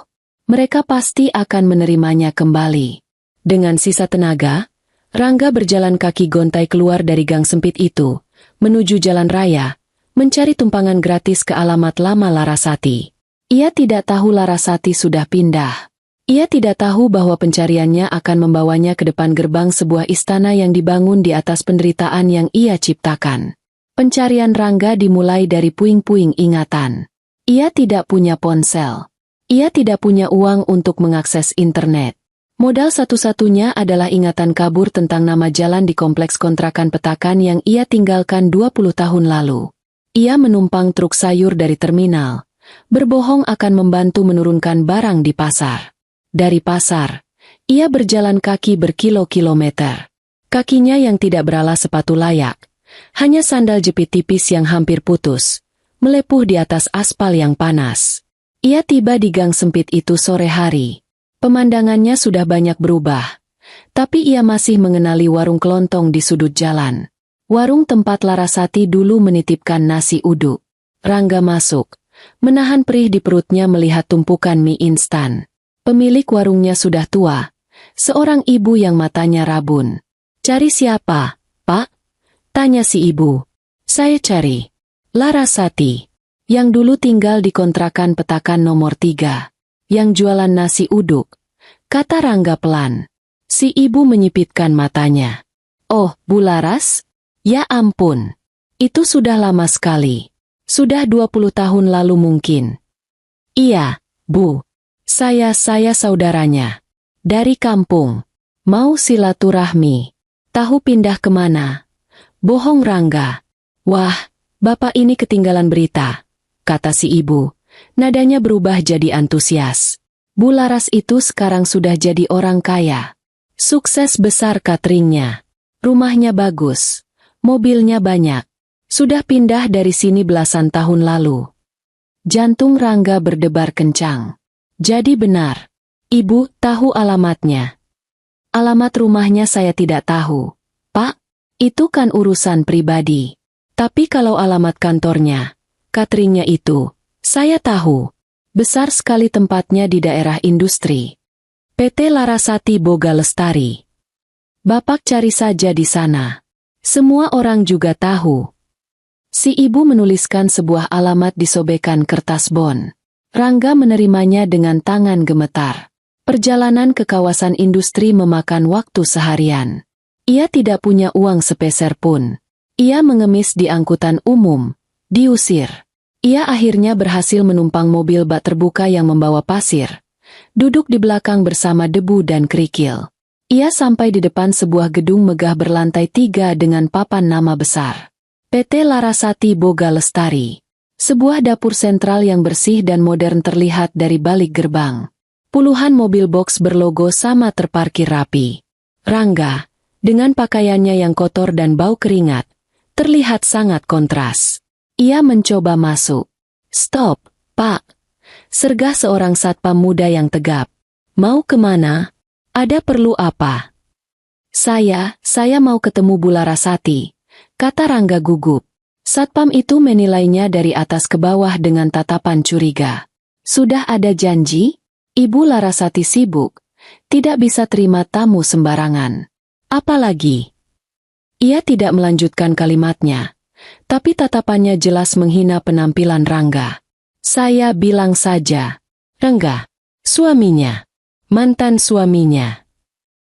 Mereka pasti akan menerimanya kembali. Dengan sisa tenaga, Rangga berjalan kaki gontai keluar dari gang sempit itu, menuju jalan raya, mencari tumpangan gratis ke alamat lama Larasati. Ia tidak tahu Larasati sudah pindah. Ia tidak tahu bahwa pencariannya akan membawanya ke depan gerbang sebuah istana yang dibangun di atas penderitaan yang ia ciptakan. Pencarian Rangga dimulai dari puing-puing ingatan. Ia tidak punya ponsel. Ia tidak punya uang untuk mengakses internet. Modal satu-satunya adalah ingatan kabur tentang nama jalan di kompleks kontrakan petakan yang ia tinggalkan 20 tahun lalu. Ia menumpang truk sayur dari terminal, berbohong akan membantu menurunkan barang di pasar. Dari pasar, ia berjalan kaki berkilo-kilometer. Kakinya yang tidak beralas sepatu layak, hanya sandal jepit tipis yang hampir putus, melepuh di atas aspal yang panas. Ia tiba di gang sempit itu sore hari. Pemandangannya sudah banyak berubah, tapi ia masih mengenali warung kelontong di sudut jalan. Warung tempat Larasati dulu menitipkan nasi uduk. Rangga masuk, menahan perih di perutnya melihat tumpukan mie instan. Pemilik warungnya sudah tua, seorang ibu yang matanya rabun. "Cari siapa, Pak?" tanya si ibu. "Saya cari Larasati, yang dulu tinggal di kontrakan petakan nomor 3, yang jualan nasi uduk," kata Rangga pelan. Si ibu menyipitkan matanya. "Oh, Bu Laras? Ya ampun. Itu sudah lama sekali. Sudah 20 tahun lalu mungkin." "Iya, Bu. Saya saudaranya. Dari kampung. Mau silaturahmi. Tahu pindah kemana?" "Bohong Rangga." "Wah, Bapak ini ketinggalan berita," kata si ibu. Nadanya berubah jadi antusias. Bu Laras itu sekarang sudah jadi orang kaya. Sukses besar cateringnya. Rumahnya bagus. Mobilnya banyak. Sudah pindah dari sini belasan tahun lalu. Jantung Rangga berdebar kencang. "Jadi benar. Ibu tahu alamatnya?" "Alamat rumahnya saya tidak tahu, Pak. Itu kan urusan pribadi. Tapi kalau alamat kantornya, cateringnya itu, saya tahu. Besar sekali tempatnya di daerah industri. PT Larasati Boga Lestari. Bapak cari saja di sana. Semua orang juga tahu." Si ibu menuliskan sebuah alamat di sobekan kertas bon. Rangga menerimanya dengan tangan gemetar. Perjalanan ke kawasan industri memakan waktu seharian. Ia tidak punya uang sepeser pun. Ia mengemis di angkutan umum, diusir. Ia akhirnya berhasil menumpang mobil bak terbuka yang membawa pasir. Duduk di belakang bersama debu dan kerikil. Ia sampai di depan sebuah gedung megah berlantai 3 dengan papan nama besar. PT Larasati Boga Lestari. Sebuah dapur sentral yang bersih dan modern terlihat dari balik gerbang. Puluhan mobil box berlogo sama terparkir rapi. Rangga, dengan pakaiannya yang kotor dan bau keringat, terlihat sangat kontras. Ia mencoba masuk. "Stop, Pak," sergah seorang satpam muda yang tegap. "Mau kemana? Ada perlu apa?" Saya mau ketemu Bu Larasati," kata Rangga gugup. Satpam itu menilainya dari atas ke bawah dengan tatapan curiga. "Sudah ada janji? Ibu Larasati sibuk, tidak bisa terima tamu sembarangan. Apalagi?" Ia tidak melanjutkan kalimatnya, tapi tatapannya jelas menghina penampilan Rangga. "Saya bilang saja, Rangga, suaminya. Mantan suaminya."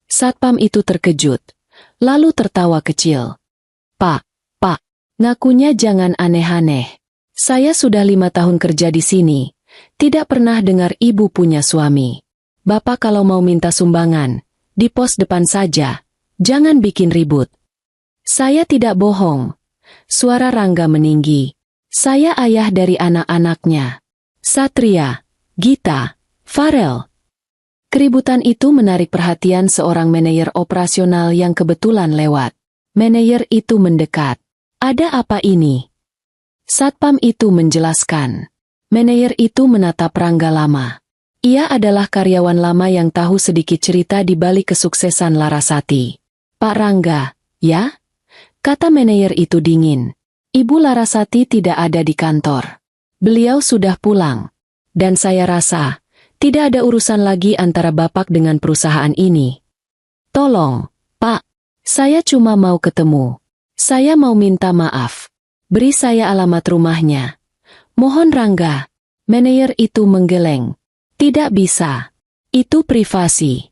Satpam itu terkejut, lalu tertawa kecil. Pak, ngakunya jangan aneh-aneh. Saya sudah 5 tahun kerja di sini, tidak pernah dengar ibu punya suami. Bapak kalau mau minta sumbangan, di pos depan saja, jangan bikin ribut." "Saya tidak bohong." Suara Rangga meninggi. "Saya ayah dari anak-anaknya. Satria, Gita, Farel." Keributan itu menarik perhatian seorang manajer operasional yang kebetulan lewat. Manajer itu mendekat. "Ada apa ini?" Satpam itu menjelaskan. Manajer itu menatap Rangga lama. Ia adalah karyawan lama yang tahu sedikit cerita di balik kesuksesan Larasati. "Pak Rangga, ya?" kata manajer itu dingin. "Ibu Larasati tidak ada di kantor. Beliau sudah pulang. Dan saya rasa tidak ada urusan lagi antara Bapak dengan perusahaan ini. Tolong, Pak, saya cuma mau ketemu. Saya mau minta maaf. Beri saya alamat rumahnya." "Mohon Rangga." Manajer itu menggeleng. "Tidak bisa. Itu privasi."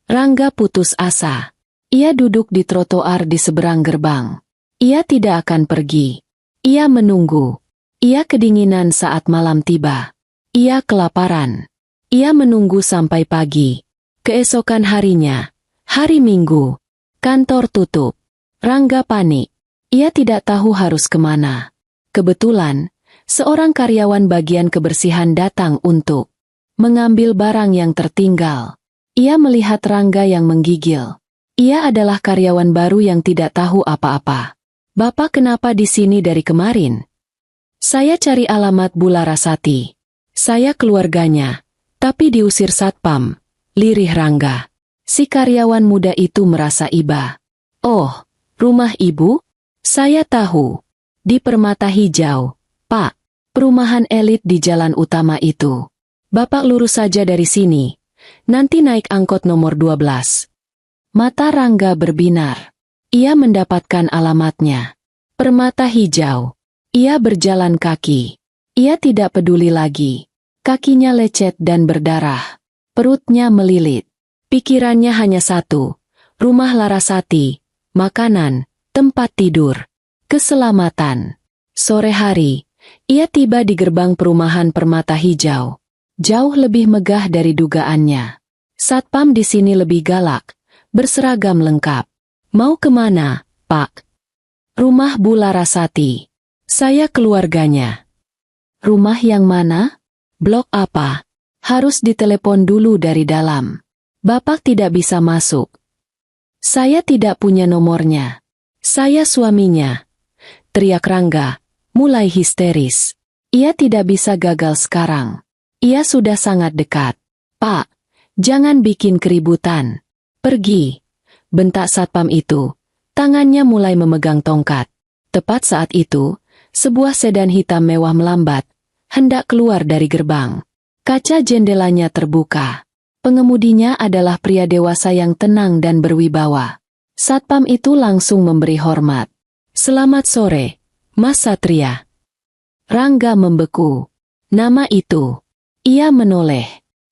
Rangga putus asa. Ia duduk di trotoar di seberang gerbang. Ia tidak akan pergi. Ia menunggu. Ia kedinginan saat malam tiba. Ia kelaparan. Ia menunggu sampai pagi. Keesokan harinya, hari Minggu, kantor tutup. Rangga panik. Ia tidak tahu harus kemana. Kebetulan, seorang karyawan bagian kebersihan datang untuk mengambil barang yang tertinggal. Ia melihat Rangga yang menggigil. Ia adalah karyawan baru yang tidak tahu apa-apa. "Bapak kenapa di sini dari kemarin?" "Saya cari alamat Bu Larasati. Saya keluarganya, tapi diusir satpam," lirih Rangga. Si karyawan muda itu merasa iba. "Oh, rumah ibu? Saya tahu. Di Permata Hijau, Pak. Perumahan elit di jalan utama itu. Bapak lurus saja dari sini. Nanti naik angkot nomor 12. Mata Rangga berbinar. Ia mendapatkan alamatnya. Permata Hijau. Ia berjalan kaki. Ia tidak peduli lagi. Kakinya lecet dan berdarah. Perutnya melilit. Pikirannya hanya satu. Rumah Larasati. Makanan. Tempat tidur. Keselamatan. Sore hari, ia tiba di gerbang perumahan Permata Hijau. Jauh lebih megah dari dugaannya. Satpam di sini lebih galak. Berseragam lengkap. Mau kemana, Pak? Rumah Bu Larasati. Saya keluarganya. Rumah yang mana? Blok apa? Harus ditelepon dulu dari dalam. Bapak tidak bisa masuk. Saya tidak punya nomornya. Saya suaminya. Teriak Rangga, mulai histeris. Ia tidak bisa gagal sekarang. Ia sudah sangat dekat. Pak, jangan bikin keributan. Pergi. Bentak satpam itu. Tangannya mulai memegang tongkat. Tepat saat itu, sebuah sedan hitam mewah melambat, hendak keluar dari gerbang. Kaca jendelanya terbuka. Pengemudinya adalah pria dewasa yang tenang dan berwibawa. Satpam itu langsung memberi hormat. Selamat sore, Mas Satria. Rangga membeku. Nama itu. Ia menoleh.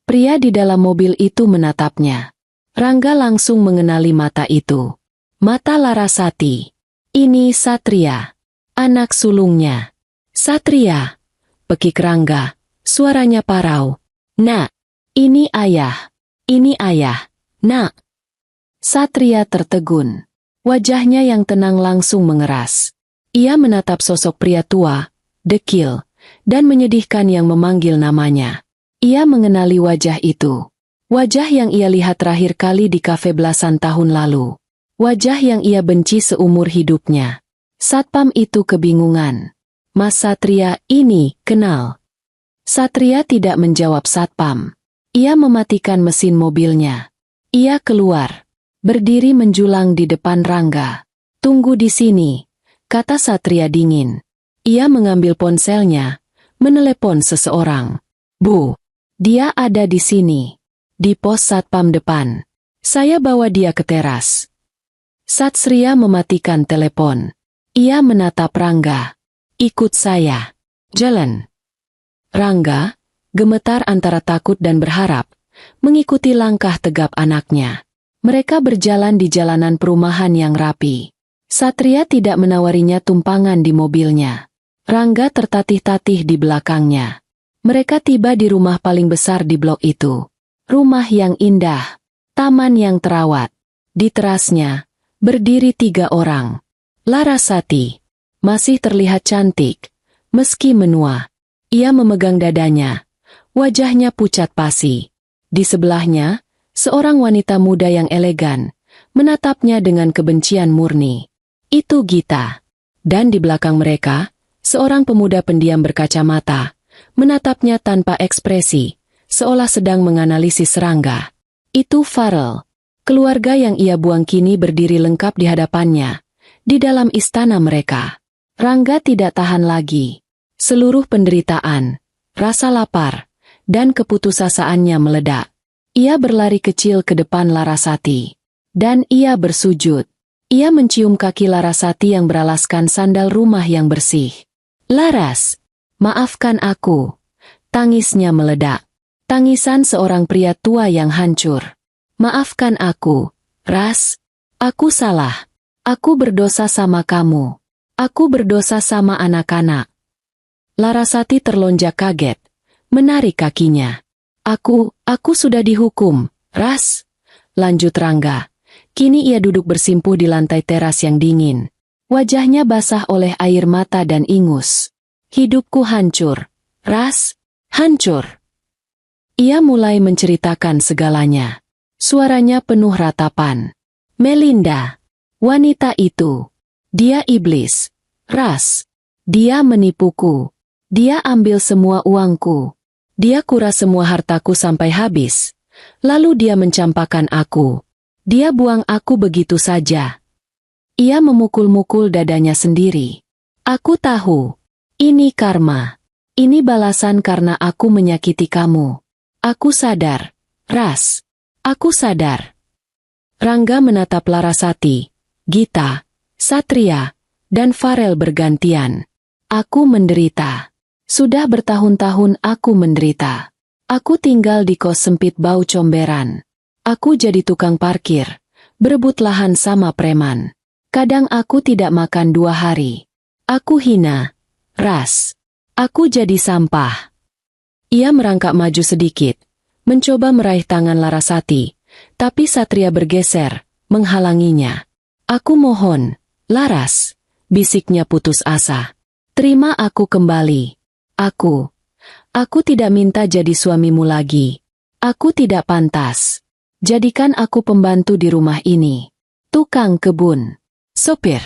Pria di dalam mobil itu menatapnya. Rangga langsung mengenali mata itu. Mata Larasati. Ini Satria. Anak sulungnya. Satria. Pekik Rangga. Suaranya parau. Nak. Ini ayah. Ini ayah. Nak. Satria tertegun. Wajahnya yang tenang langsung mengeras. Ia menatap sosok pria tua, dekil, dan menyedihkan yang memanggil namanya. Ia mengenali wajah itu. Wajah yang ia lihat terakhir kali di kafe belasan tahun lalu. Wajah yang ia benci seumur hidupnya. Satpam itu kebingungan. Mas Satria ini kenal. Satria tidak menjawab satpam. Ia mematikan mesin mobilnya. Ia keluar. Berdiri menjulang di depan Rangga. Tunggu di sini, kata Satria dingin. Ia mengambil ponselnya, menelepon seseorang. Bu, dia ada di sini. Di pos satpam depan. Saya bawa dia ke teras. Satria mematikan telepon. Ia menatap Rangga. Ikut saya. Jalan. Rangga, gemetar antara takut dan berharap, mengikuti langkah tegap anaknya. Mereka berjalan di jalanan perumahan yang rapi. Satria tidak menawarinya tumpangan di mobilnya. Rangga tertatih-tatih di belakangnya. Mereka tiba di rumah paling besar di blok itu. Rumah yang indah. Taman yang terawat. Di terasnya, berdiri 3 orang. Larasati. Masih terlihat cantik. Meski menua. Ia memegang dadanya. Wajahnya pucat pasi. Di sebelahnya, seorang wanita muda yang elegan, menatapnya dengan kebencian murni. Itu Gita. Dan di belakang mereka, seorang pemuda pendiam berkacamata, menatapnya tanpa ekspresi, seolah sedang menganalisis Rangga. Itu Farel. Keluarga yang ia buang kini berdiri lengkap di hadapannya, di dalam istana mereka. Rangga tidak tahan lagi. Seluruh penderitaan, rasa lapar, dan keputusasaannya meledak. Ia berlari kecil ke depan Larasati. Dan ia bersujud. Ia mencium kaki Larasati yang beralaskan sandal rumah yang bersih. Laras, maafkan aku. Tangisnya meledak. Tangisan seorang pria tua yang hancur. Maafkan aku, Ras. Aku salah. Aku berdosa sama kamu. Aku berdosa sama anak-anak. Larasati terlonjak kaget. Menarik kakinya. Aku sudah dihukum, Ras. Lanjut Rangga. Kini ia duduk bersimpuh di lantai teras yang dingin. Wajahnya basah oleh air mata dan ingus. Hidupku hancur, Ras. Hancur. Ia mulai menceritakan segalanya. Suaranya penuh ratapan. Melinda. Wanita itu. Dia iblis. Ras. Dia menipuku. Dia ambil semua uangku. Dia kuras semua hartaku sampai habis. Lalu dia mencampakkan aku. Dia buang aku begitu saja. Ia memukul-mukul dadanya sendiri. Aku tahu. Ini karma. Ini balasan karena aku menyakiti kamu. Aku sadar. Ras. Aku sadar. Rangga menatap Larasati, Gita, Satria, dan Farel bergantian. Aku menderita. Sudah bertahun-tahun aku menderita. Aku tinggal di kos sempit bau comberan. Aku jadi tukang parkir, berebut lahan sama preman. Kadang aku tidak makan 2 hari. Aku hina. Ras. Aku jadi sampah. Ia merangkak maju sedikit, mencoba meraih tangan Larasati, tapi Satria bergeser, menghalanginya. Aku mohon, Laras, bisiknya putus asa. Terima aku kembali. Aku tidak minta jadi suamimu lagi. Aku tidak pantas. Jadikan aku pembantu di rumah ini. Tukang kebun. Sopir.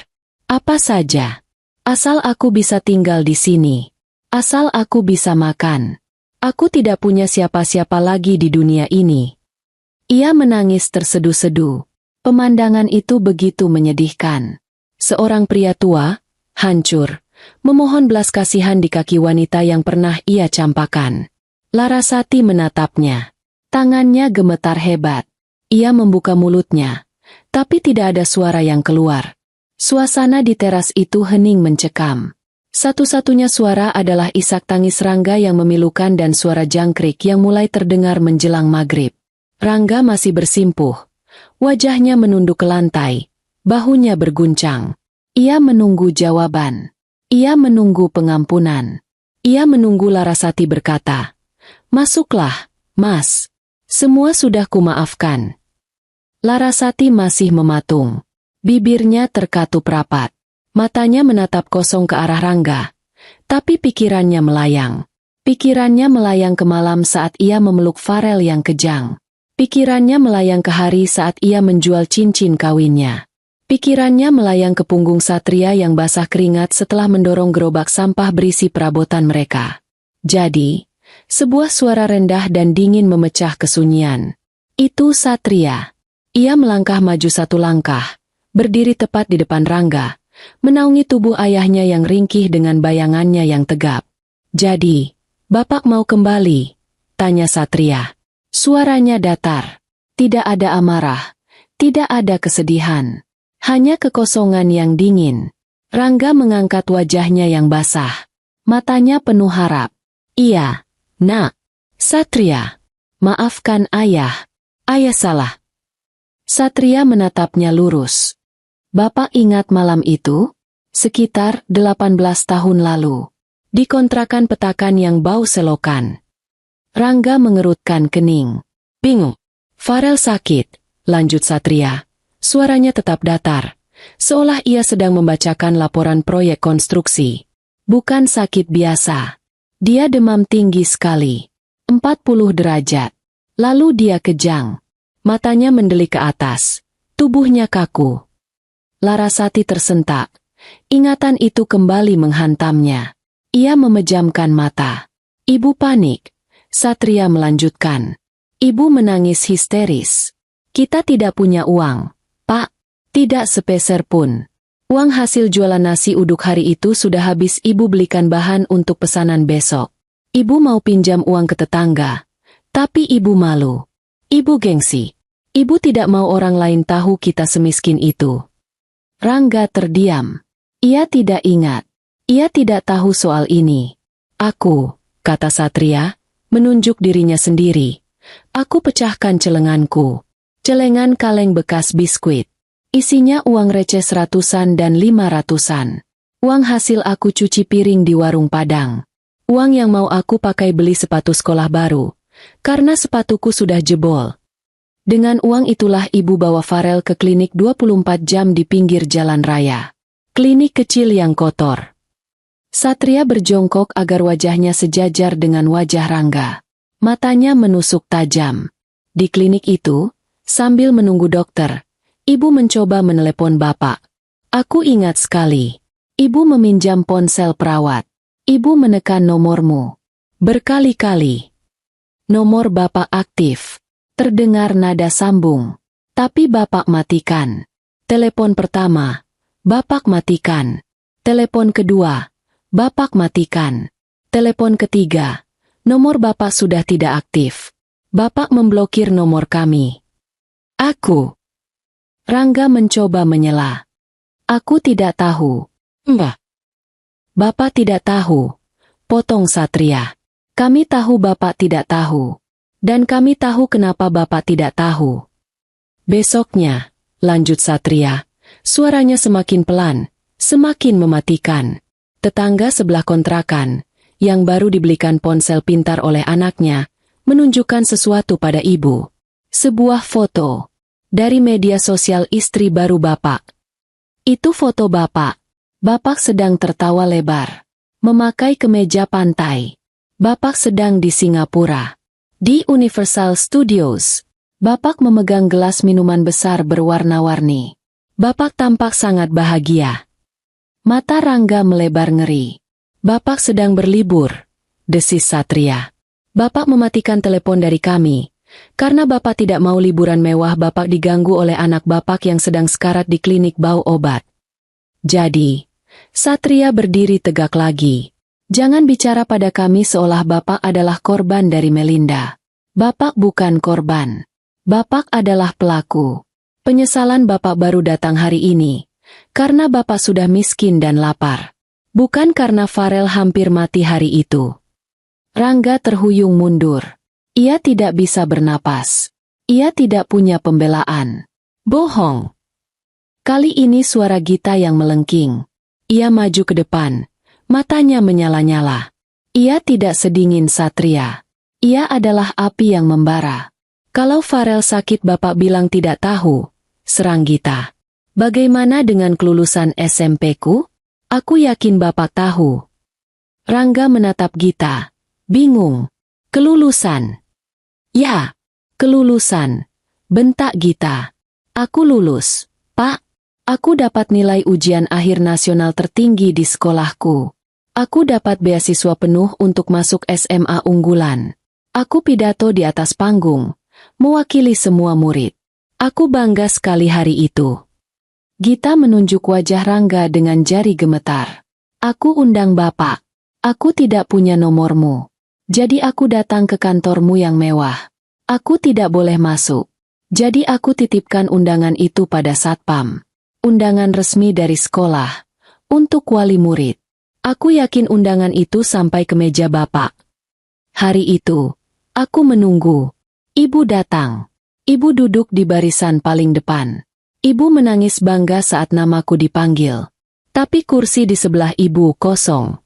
Apa saja. Asal aku bisa tinggal di sini. Asal aku bisa makan. Aku tidak punya siapa-siapa lagi di dunia ini. Ia menangis terseduh-seduh. Pemandangan itu begitu menyedihkan. Seorang pria tua, hancur, memohon belas kasihan di kaki wanita yang pernah ia campakan. Larasati menatapnya. Tangannya gemetar hebat. Ia membuka mulutnya, tapi tidak ada suara yang keluar. Suasana di teras itu hening mencekam. Satu-satunya suara adalah isak tangis Rangga yang memilukan dan suara jangkrik yang mulai terdengar menjelang maghrib. Rangga masih bersimpuh. Wajahnya menunduk ke lantai. Bahunya berguncang. Ia menunggu jawaban. Ia menunggu pengampunan. Ia menunggu Larasati berkata, "Masuklah, Mas. Semua sudah kumaafkan." Larasati masih mematung. Bibirnya terkatup rapat. Matanya menatap kosong ke arah Rangga. Tapi pikirannya melayang. Pikirannya melayang ke malam saat ia memeluk Farel yang kejang. Pikirannya melayang ke hari saat ia menjual cincin kawinnya. Pikirannya melayang ke punggung Satria yang basah keringat setelah mendorong gerobak sampah berisi perabotan mereka. Jadi, sebuah suara rendah dan dingin memecah kesunyian. Itu Satria. Ia melangkah maju 1 langkah. Berdiri tepat di depan Rangga, menaungi tubuh ayahnya yang ringkih dengan bayangannya yang tegap. "Jadi, Bapak mau kembali?" tanya Satria. Suaranya datar. Tidak ada amarah, tidak ada kesedihan. Hanya kekosongan yang dingin. Rangga mengangkat wajahnya yang basah. Matanya penuh harap. "Iya, Nak." "Satria, maafkan ayah. Ayah salah." Satria menatapnya lurus. "Bapak ingat malam itu? Sekitar 18 tahun lalu. Di kontrakan petakan yang bau selokan." Rangga mengerutkan kening. "Bingung." "Farel sakit," lanjut Satria. Suaranya tetap datar, seolah ia sedang membacakan laporan proyek konstruksi. "Bukan sakit biasa. Dia demam tinggi sekali. 40 derajat. Lalu dia kejang. Matanya mendelik ke atas. Tubuhnya kaku." Larasati tersentak. Ingatan itu kembali menghantamnya. Ia memejamkan mata. "Ibu panik." Satria melanjutkan. "Ibu menangis histeris. Kita tidak punya uang, Pak. Tidak sepeser pun. Uang hasil jualan nasi uduk hari itu sudah habis ibu belikan bahan untuk pesanan besok. Ibu mau pinjam uang ke tetangga. Tapi ibu malu. Ibu gengsi. Ibu tidak mau orang lain tahu kita semiskin itu." Rangga terdiam. Ia tidak ingat. Ia tidak tahu soal ini. "Aku," kata Satria, menunjuk dirinya sendiri. "Aku pecahkan celenganku. Celengan kaleng bekas biskuit. Isinya uang receh 100-an dan 500-an. Uang hasil aku cuci piring di warung Padang. Uang yang mau aku pakai beli sepatu sekolah baru. Karena sepatuku sudah jebol. Dengan uang itulah ibu bawa Farel ke klinik 24 jam di pinggir jalan raya. Klinik kecil yang kotor." Satria berjongkok agar wajahnya sejajar dengan wajah Rangga. Matanya menusuk tajam. Di klinik itu, sambil menunggu dokter, ibu mencoba menelepon bapak. "Aku ingat sekali. Ibu meminjam ponsel perawat. Ibu menekan nomormu. Berkali-kali. Nomor bapak aktif. Terdengar nada sambung. Tapi bapak matikan. Telepon pertama, Bapak matikan. Telepon kedua. Bapak matikan. Telepon ketiga. Nomor Bapak sudah tidak aktif. Bapak memblokir nomor kami. Aku. Rangga mencoba menyela. Aku tidak tahu. Mbak. Bapak tidak tahu. Potong Satria. Kami tahu Bapak tidak tahu. Dan kami tahu kenapa Bapak tidak tahu. Besoknya, lanjut Satria, suaranya semakin pelan, semakin mematikan. Tetangga sebelah kontrakan, yang baru dibelikan ponsel pintar oleh anaknya, menunjukkan sesuatu pada ibu. Sebuah foto dari media sosial istri baru Bapak. Itu foto Bapak. Bapak sedang tertawa lebar, memakai kemeja pantai. Bapak sedang di Singapura. Di Universal Studios, Bapak memegang gelas minuman besar berwarna-warni. Bapak tampak sangat bahagia. Mata Rangga melebar ngeri. Bapak sedang berlibur, desis Satria. Bapak mematikan telepon dari kami, karena Bapak tidak mau liburan mewah Bapak diganggu oleh anak Bapak yang sedang sekarat di klinik bau obat. Jadi, Satria berdiri tegak lagi. Jangan bicara pada kami seolah Bapak adalah korban dari Melinda. Bapak bukan korban. Bapak adalah pelaku. Penyesalan Bapak baru datang hari ini, karena Bapak sudah miskin dan lapar. Bukan karena Farel hampir mati hari itu. Rangga terhuyung mundur. Ia tidak bisa bernapas. Ia tidak punya pembelaan. Bohong. Kali ini suara Gita yang melengking. Ia maju ke depan. Matanya menyala-nyala. Ia tidak sedingin Satria. Ia adalah api yang membara. Kalau Farel sakit Bapak bilang tidak tahu, serang Gita. Bagaimana dengan kelulusan SMP-ku? Aku yakin Bapak tahu. Rangga menatap Gita. Bingung. Kelulusan. Ya, kelulusan. Bentak Gita. Aku lulus, Pak. Aku dapat nilai ujian akhir nasional tertinggi di sekolahku. Aku dapat beasiswa penuh untuk masuk SMA unggulan. Aku pidato di atas panggung, mewakili semua murid. Aku bangga sekali hari itu. Gita menunjuk wajah Rangga dengan jari gemetar. Aku undang Bapak. Aku tidak punya nomormu. Jadi aku datang ke kantormu yang mewah. Aku tidak boleh masuk. Jadi aku titipkan undangan itu pada Satpam. Undangan resmi dari sekolah. Untuk wali murid. Aku yakin undangan itu sampai ke meja Bapak. Hari itu, aku menunggu. Ibu datang. Ibu duduk di barisan paling depan. Ibu menangis bangga saat namaku dipanggil. Tapi kursi di sebelah ibu kosong.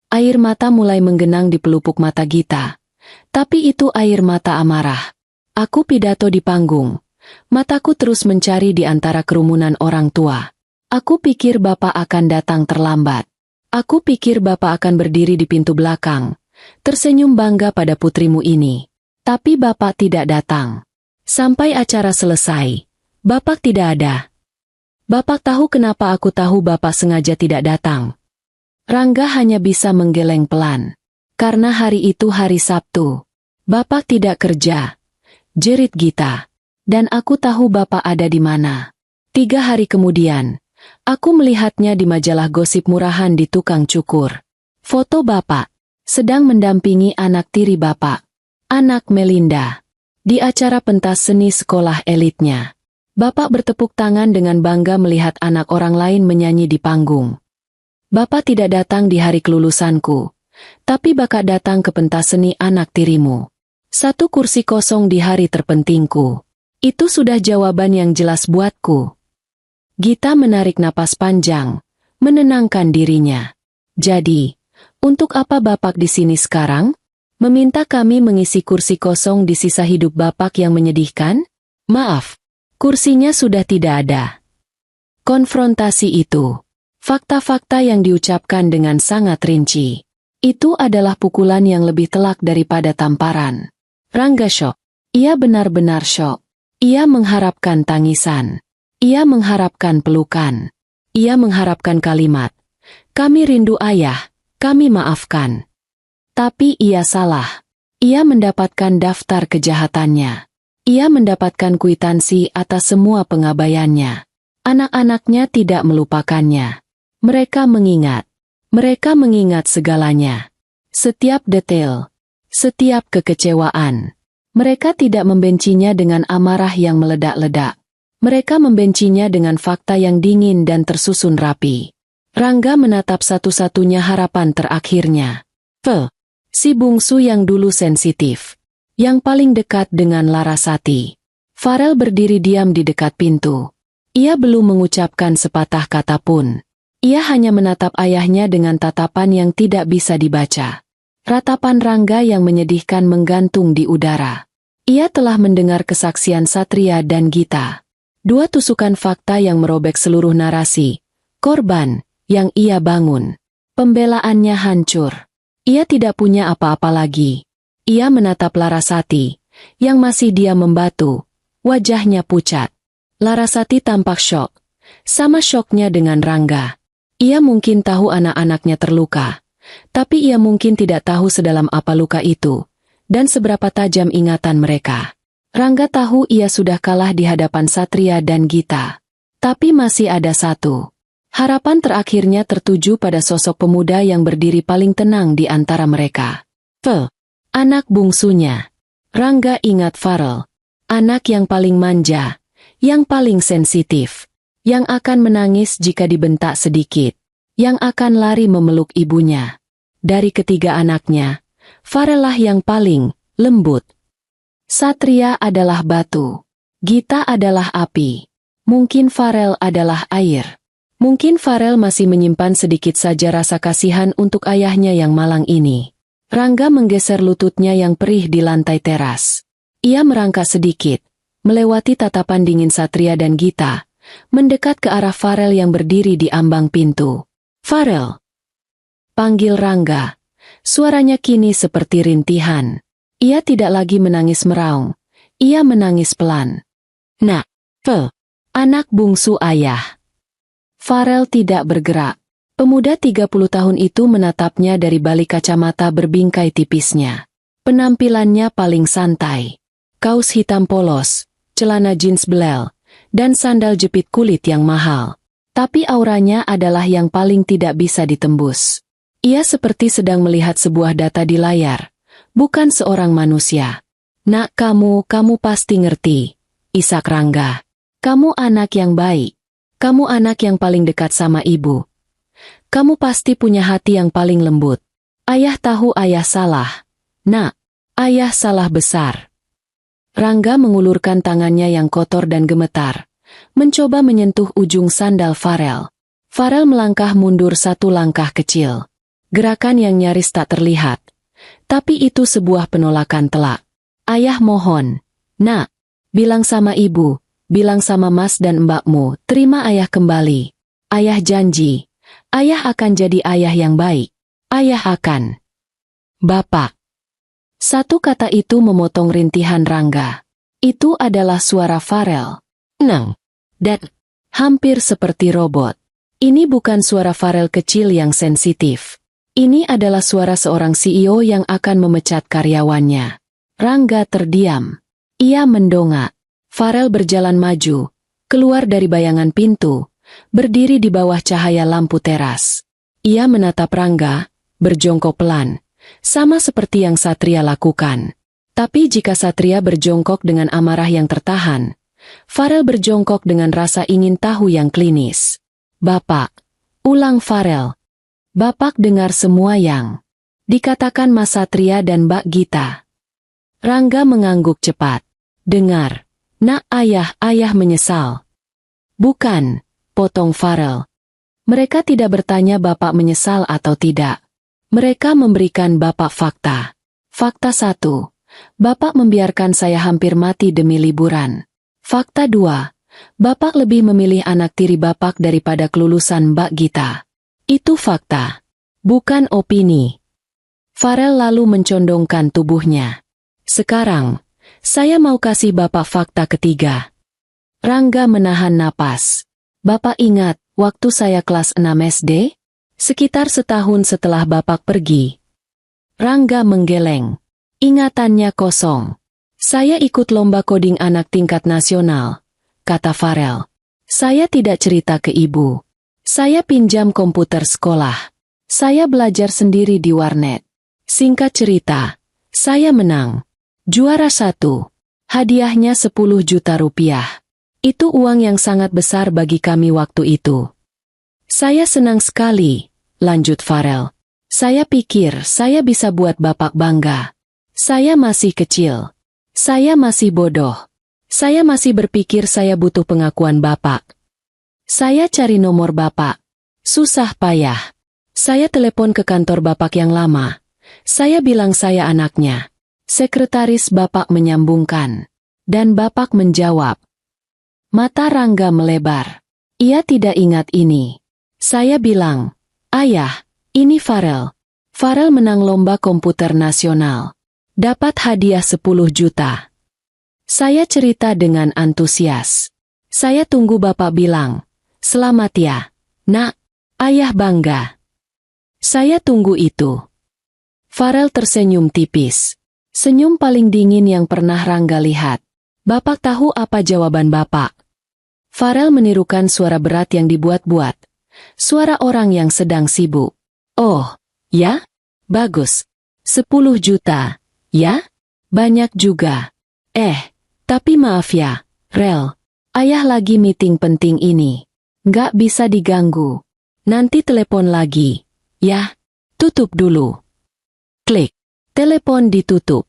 Air mata mulai menggenang di pelupuk mata Gita. Tapi itu air mata amarah. Aku pidato di panggung. Mataku terus mencari di antara kerumunan orang tua. Aku pikir Bapak akan datang terlambat. Aku pikir Bapak akan berdiri di pintu belakang, tersenyum bangga pada putrimu ini. Tapi Bapak tidak datang. Sampai acara selesai, Bapak tidak ada. Bapak tahu kenapa aku tahu Bapak sengaja tidak datang? Rangga hanya bisa menggeleng pelan. Karena hari itu hari Sabtu. Bapak tidak kerja. Jerit Gita. Dan aku tahu Bapak ada di mana. 3 hari kemudian, aku melihatnya di majalah gosip murahan di tukang cukur. Foto Bapak sedang mendampingi anak tiri Bapak, anak Melinda, di acara pentas seni sekolah elitnya. Bapak bertepuk tangan dengan bangga melihat anak orang lain menyanyi di panggung. Bapak tidak datang di hari kelulusanku, tapi Bapak datang ke pentas seni anak tirimu. 1 kursi kosong di hari terpentingku. Itu sudah jawaban yang jelas buatku. Gita menarik napas panjang, menenangkan dirinya. Jadi, untuk apa Bapak di sini sekarang? Meminta kami mengisi kursi kosong di sisa hidup Bapak yang menyedihkan? Maaf, kursinya sudah tidak ada. Konfrontasi itu, fakta-fakta yang diucapkan dengan sangat rinci. Itu adalah pukulan yang lebih telak daripada tamparan. Rangga syok. Ia benar-benar syok. Ia mengharapkan tangisan. Ia mengharapkan pelukan. Ia mengharapkan kalimat, "Kami rindu ayah, kami maafkan." Tapi ia salah. Ia mendapatkan daftar kejahatannya. Ia mendapatkan kwitansi atas semua pengabaiannya. Anak-anaknya tidak melupakannya. Mereka mengingat. Mereka mengingat segalanya. Setiap detail. Setiap kekecewaan. Mereka tidak membencinya dengan amarah yang meledak-ledak. Mereka membencinya dengan fakta yang dingin dan tersusun rapi. Rangga menatap satu-satunya harapan terakhirnya. Si bungsu yang dulu sensitif. Yang paling dekat dengan Larasati. Farel berdiri diam di dekat pintu. Ia belum mengucapkan sepatah kata pun. Ia hanya menatap ayahnya dengan tatapan yang tidak bisa dibaca. Ratapan Rangga yang menyedihkan menggantung di udara. Ia telah mendengar kesaksian Satria dan Gita. Dua tusukan fakta yang merobek seluruh narasi. Korban yang ia bangun. Pembelaannya hancur. Ia tidak punya apa-apa lagi. Ia menatap Larasati, yang masih diam membatu. Wajahnya pucat. Larasati tampak syok. Sama syoknya dengan Rangga. Ia mungkin tahu anak-anaknya terluka. Tapi ia mungkin tidak tahu sedalam apa luka itu. Dan seberapa tajam ingatan mereka. Rangga tahu ia sudah kalah di hadapan Satria dan Gita. Tapi masih ada satu. Harapan terakhirnya tertuju pada sosok pemuda yang berdiri paling tenang di antara mereka. Anak bungsunya. Rangga ingat Farel. Anak yang paling manja. Yang paling sensitif. Yang akan menangis jika dibentak sedikit. Yang akan lari memeluk ibunya. Dari ketiga anaknya, Farel lah yang paling lembut. Satria adalah batu. Gita adalah api. Mungkin Farel adalah air. Mungkin Farel masih menyimpan sedikit saja rasa kasihan untuk ayahnya yang malang ini. Rangga menggeser lututnya yang perih di lantai teras. Ia merangkak sedikit, melewati tatapan dingin Satria dan Gita, mendekat ke arah Farel yang berdiri di ambang pintu. Farel! Panggil Rangga. Suaranya kini seperti rintihan. Ia tidak lagi menangis meraung. Ia menangis pelan. Nak, anak bungsu ayah. Farel tidak bergerak. Pemuda 30 tahun itu menatapnya dari balik kacamata berbingkai tipisnya. Penampilannya paling santai. Kaos hitam polos, celana jeans belel, dan sandal jepit kulit yang mahal. Tapi auranya adalah yang paling tidak bisa ditembus. Ia seperti sedang melihat sebuah data di layar, bukan seorang manusia. Nak kamu pasti ngerti. Ishak Rangga. Kamu anak yang baik. Kamu anak yang paling dekat sama ibu. Kamu pasti punya hati yang paling lembut. Ayah tahu ayah salah. Nak, ayah salah besar. Rangga mengulurkan tangannya yang kotor dan gemetar, mencoba menyentuh ujung sandal Farel. Farel melangkah mundur satu langkah kecil. Gerakan yang nyaris tak terlihat. Tapi itu sebuah penolakan telak. Ayah mohon. Nak, bilang sama ibu. Bilang sama mas dan mbakmu, terima ayah kembali. Ayah janji. Ayah akan jadi ayah yang baik. Ayah akan. Bapak. Satu kata itu memotong rintihan Rangga. Itu adalah suara Farel. Nang. Dan hampir seperti robot. Ini bukan suara Farel kecil yang sensitif. Ini adalah suara seorang CEO yang akan memecat karyawannya. Rangga terdiam. Ia mendongak. Farel berjalan maju, keluar dari bayangan pintu, berdiri di bawah cahaya lampu teras. Ia menatap Rangga, berjongkok pelan, sama seperti yang Satria lakukan. Tapi jika Satria berjongkok dengan amarah yang tertahan, Farel berjongkok dengan rasa ingin tahu yang klinis. Bapak, ulang Farel. Bapak dengar semua yang dikatakan Mas Satria dan Mbak Gita. Rangga mengangguk cepat. Dengar. Nak ayah menyesal. Bukan, potong Farel. Mereka tidak bertanya bapak menyesal atau tidak. Mereka memberikan bapak fakta. Fakta 1. Bapak membiarkan saya hampir mati demi liburan. Fakta 2. Bapak lebih memilih anak tiri bapak daripada kelulusan Mbak Gita. Itu fakta. Bukan opini. Farel lalu mencondongkan tubuhnya. Sekarang, saya mau kasih bapak fakta ketiga. Rangga menahan napas. Bapak ingat, waktu saya kelas 6 SD? Sekitar setahun setelah bapak pergi. Rangga menggeleng. Ingatannya kosong. Saya ikut lomba coding anak tingkat nasional, kata Farel. Saya tidak cerita ke ibu. Saya pinjam komputer sekolah. Saya belajar sendiri di warnet. Singkat cerita, saya menang. Juara 1. Hadiahnya 10 juta rupiah. Itu uang yang sangat besar bagi kami waktu itu. Saya senang sekali, lanjut Farel. Saya pikir saya bisa buat bapak bangga. Saya masih kecil. Saya masih bodoh. Saya masih berpikir saya butuh pengakuan bapak. Saya cari nomor bapak. Susah payah. Saya telepon ke kantor bapak yang lama. Saya bilang saya anaknya. Sekretaris bapak menyambungkan. Dan bapak menjawab. Mata Rangga melebar. Ia tidak ingat ini. Saya bilang, ayah, ini Farel. Farel menang lomba komputer nasional. Dapat hadiah 10 juta. Saya cerita dengan antusias. Saya tunggu bapak bilang, selamat ya, nak, ayah bangga. Saya tunggu itu. Farel tersenyum tipis. Senyum paling dingin yang pernah Rangga lihat. Bapak tahu apa jawaban bapak? Farel menirukan suara berat yang dibuat-buat. Suara orang yang sedang sibuk. Oh, ya? Bagus. 10 juta. Ya? Banyak juga. Tapi maaf ya, Rel. Ayah lagi meeting penting ini. Nggak bisa diganggu. Nanti telepon lagi. Ya? Tutup dulu. Klik. Telepon ditutup.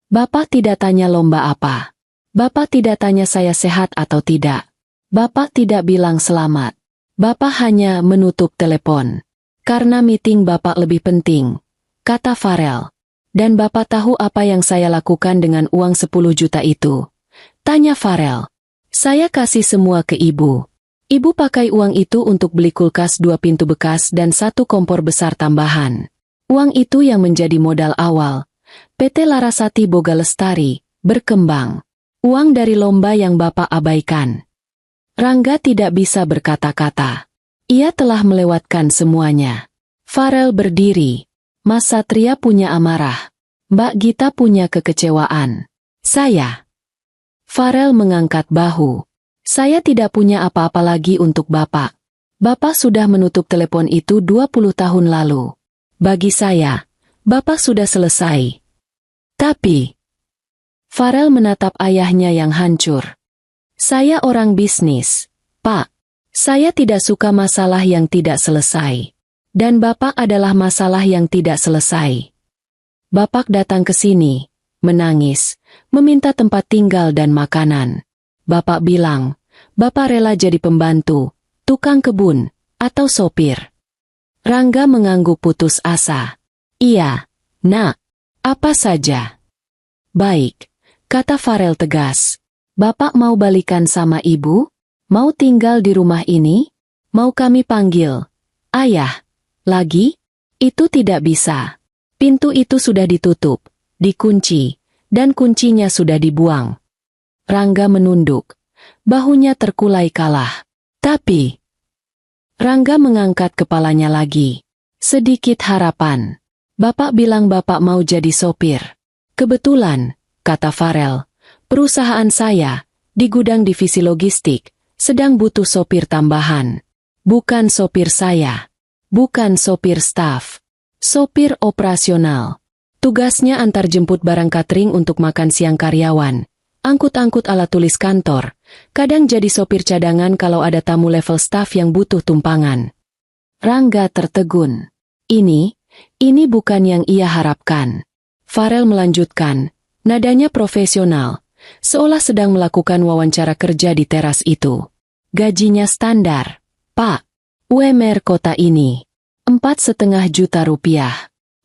Bapak tidak tanya lomba apa. Bapak tidak tanya saya sehat atau tidak. Bapak tidak bilang selamat. Bapak hanya menutup telepon. Karena meeting bapak lebih penting, kata Farel. Dan bapak tahu apa yang saya lakukan dengan uang 10 juta itu? Tanya Farel. Saya kasih semua ke ibu. Ibu pakai uang itu untuk beli kulkas 2 pintu bekas dan 1 kompor besar tambahan. Uang itu yang menjadi modal awal. PT Larasati Boga Lestari berkembang. Uang dari lomba yang bapak abaikan. Rangga tidak bisa berkata-kata. Ia telah melewatkan semuanya. Farel berdiri. Mas Satria punya amarah. Mbak Gita punya kekecewaan. Saya. Farel mengangkat bahu. Saya tidak punya apa-apa lagi untuk bapak. Bapak sudah menutup telepon itu 20 tahun lalu. Bagi saya, bapak sudah selesai. Tapi, Farel menatap ayahnya yang hancur. Saya orang bisnis, Pak. Saya tidak suka masalah yang tidak selesai. Dan bapak adalah masalah yang tidak selesai. Bapak datang ke sini, menangis, meminta tempat tinggal dan makanan. Bapak bilang, bapak rela jadi pembantu, tukang kebun, atau sopir. Rangga mengangguk putus asa. Iya, nak, apa saja. Baik, kata Farel tegas. Bapak mau balikan sama ibu? Mau tinggal di rumah ini? Mau kami panggil ayah? Lagi? Itu tidak bisa. Pintu itu sudah ditutup, dikunci, dan kuncinya sudah dibuang. Rangga menunduk. Bahunya terkulai kalah. Tapi, Rangga mengangkat kepalanya lagi. Sedikit harapan. Bapak bilang bapak mau jadi sopir. Kebetulan, kata Farel, perusahaan saya, di gudang divisi logistik, sedang butuh sopir tambahan. Bukan sopir saya. Bukan sopir staf. Sopir operasional. Tugasnya antar jemput barang catering untuk makan siang karyawan. Angkut-angkut alat tulis kantor. Kadang jadi sopir cadangan kalau ada tamu level staf yang butuh tumpangan. Rangga tertegun. Ini bukan yang ia harapkan. Farel melanjutkan. Nadanya profesional. Seolah sedang melakukan wawancara kerja di teras itu. Gajinya standar. Pak. UMR kota ini, 4,5 juta rupiah.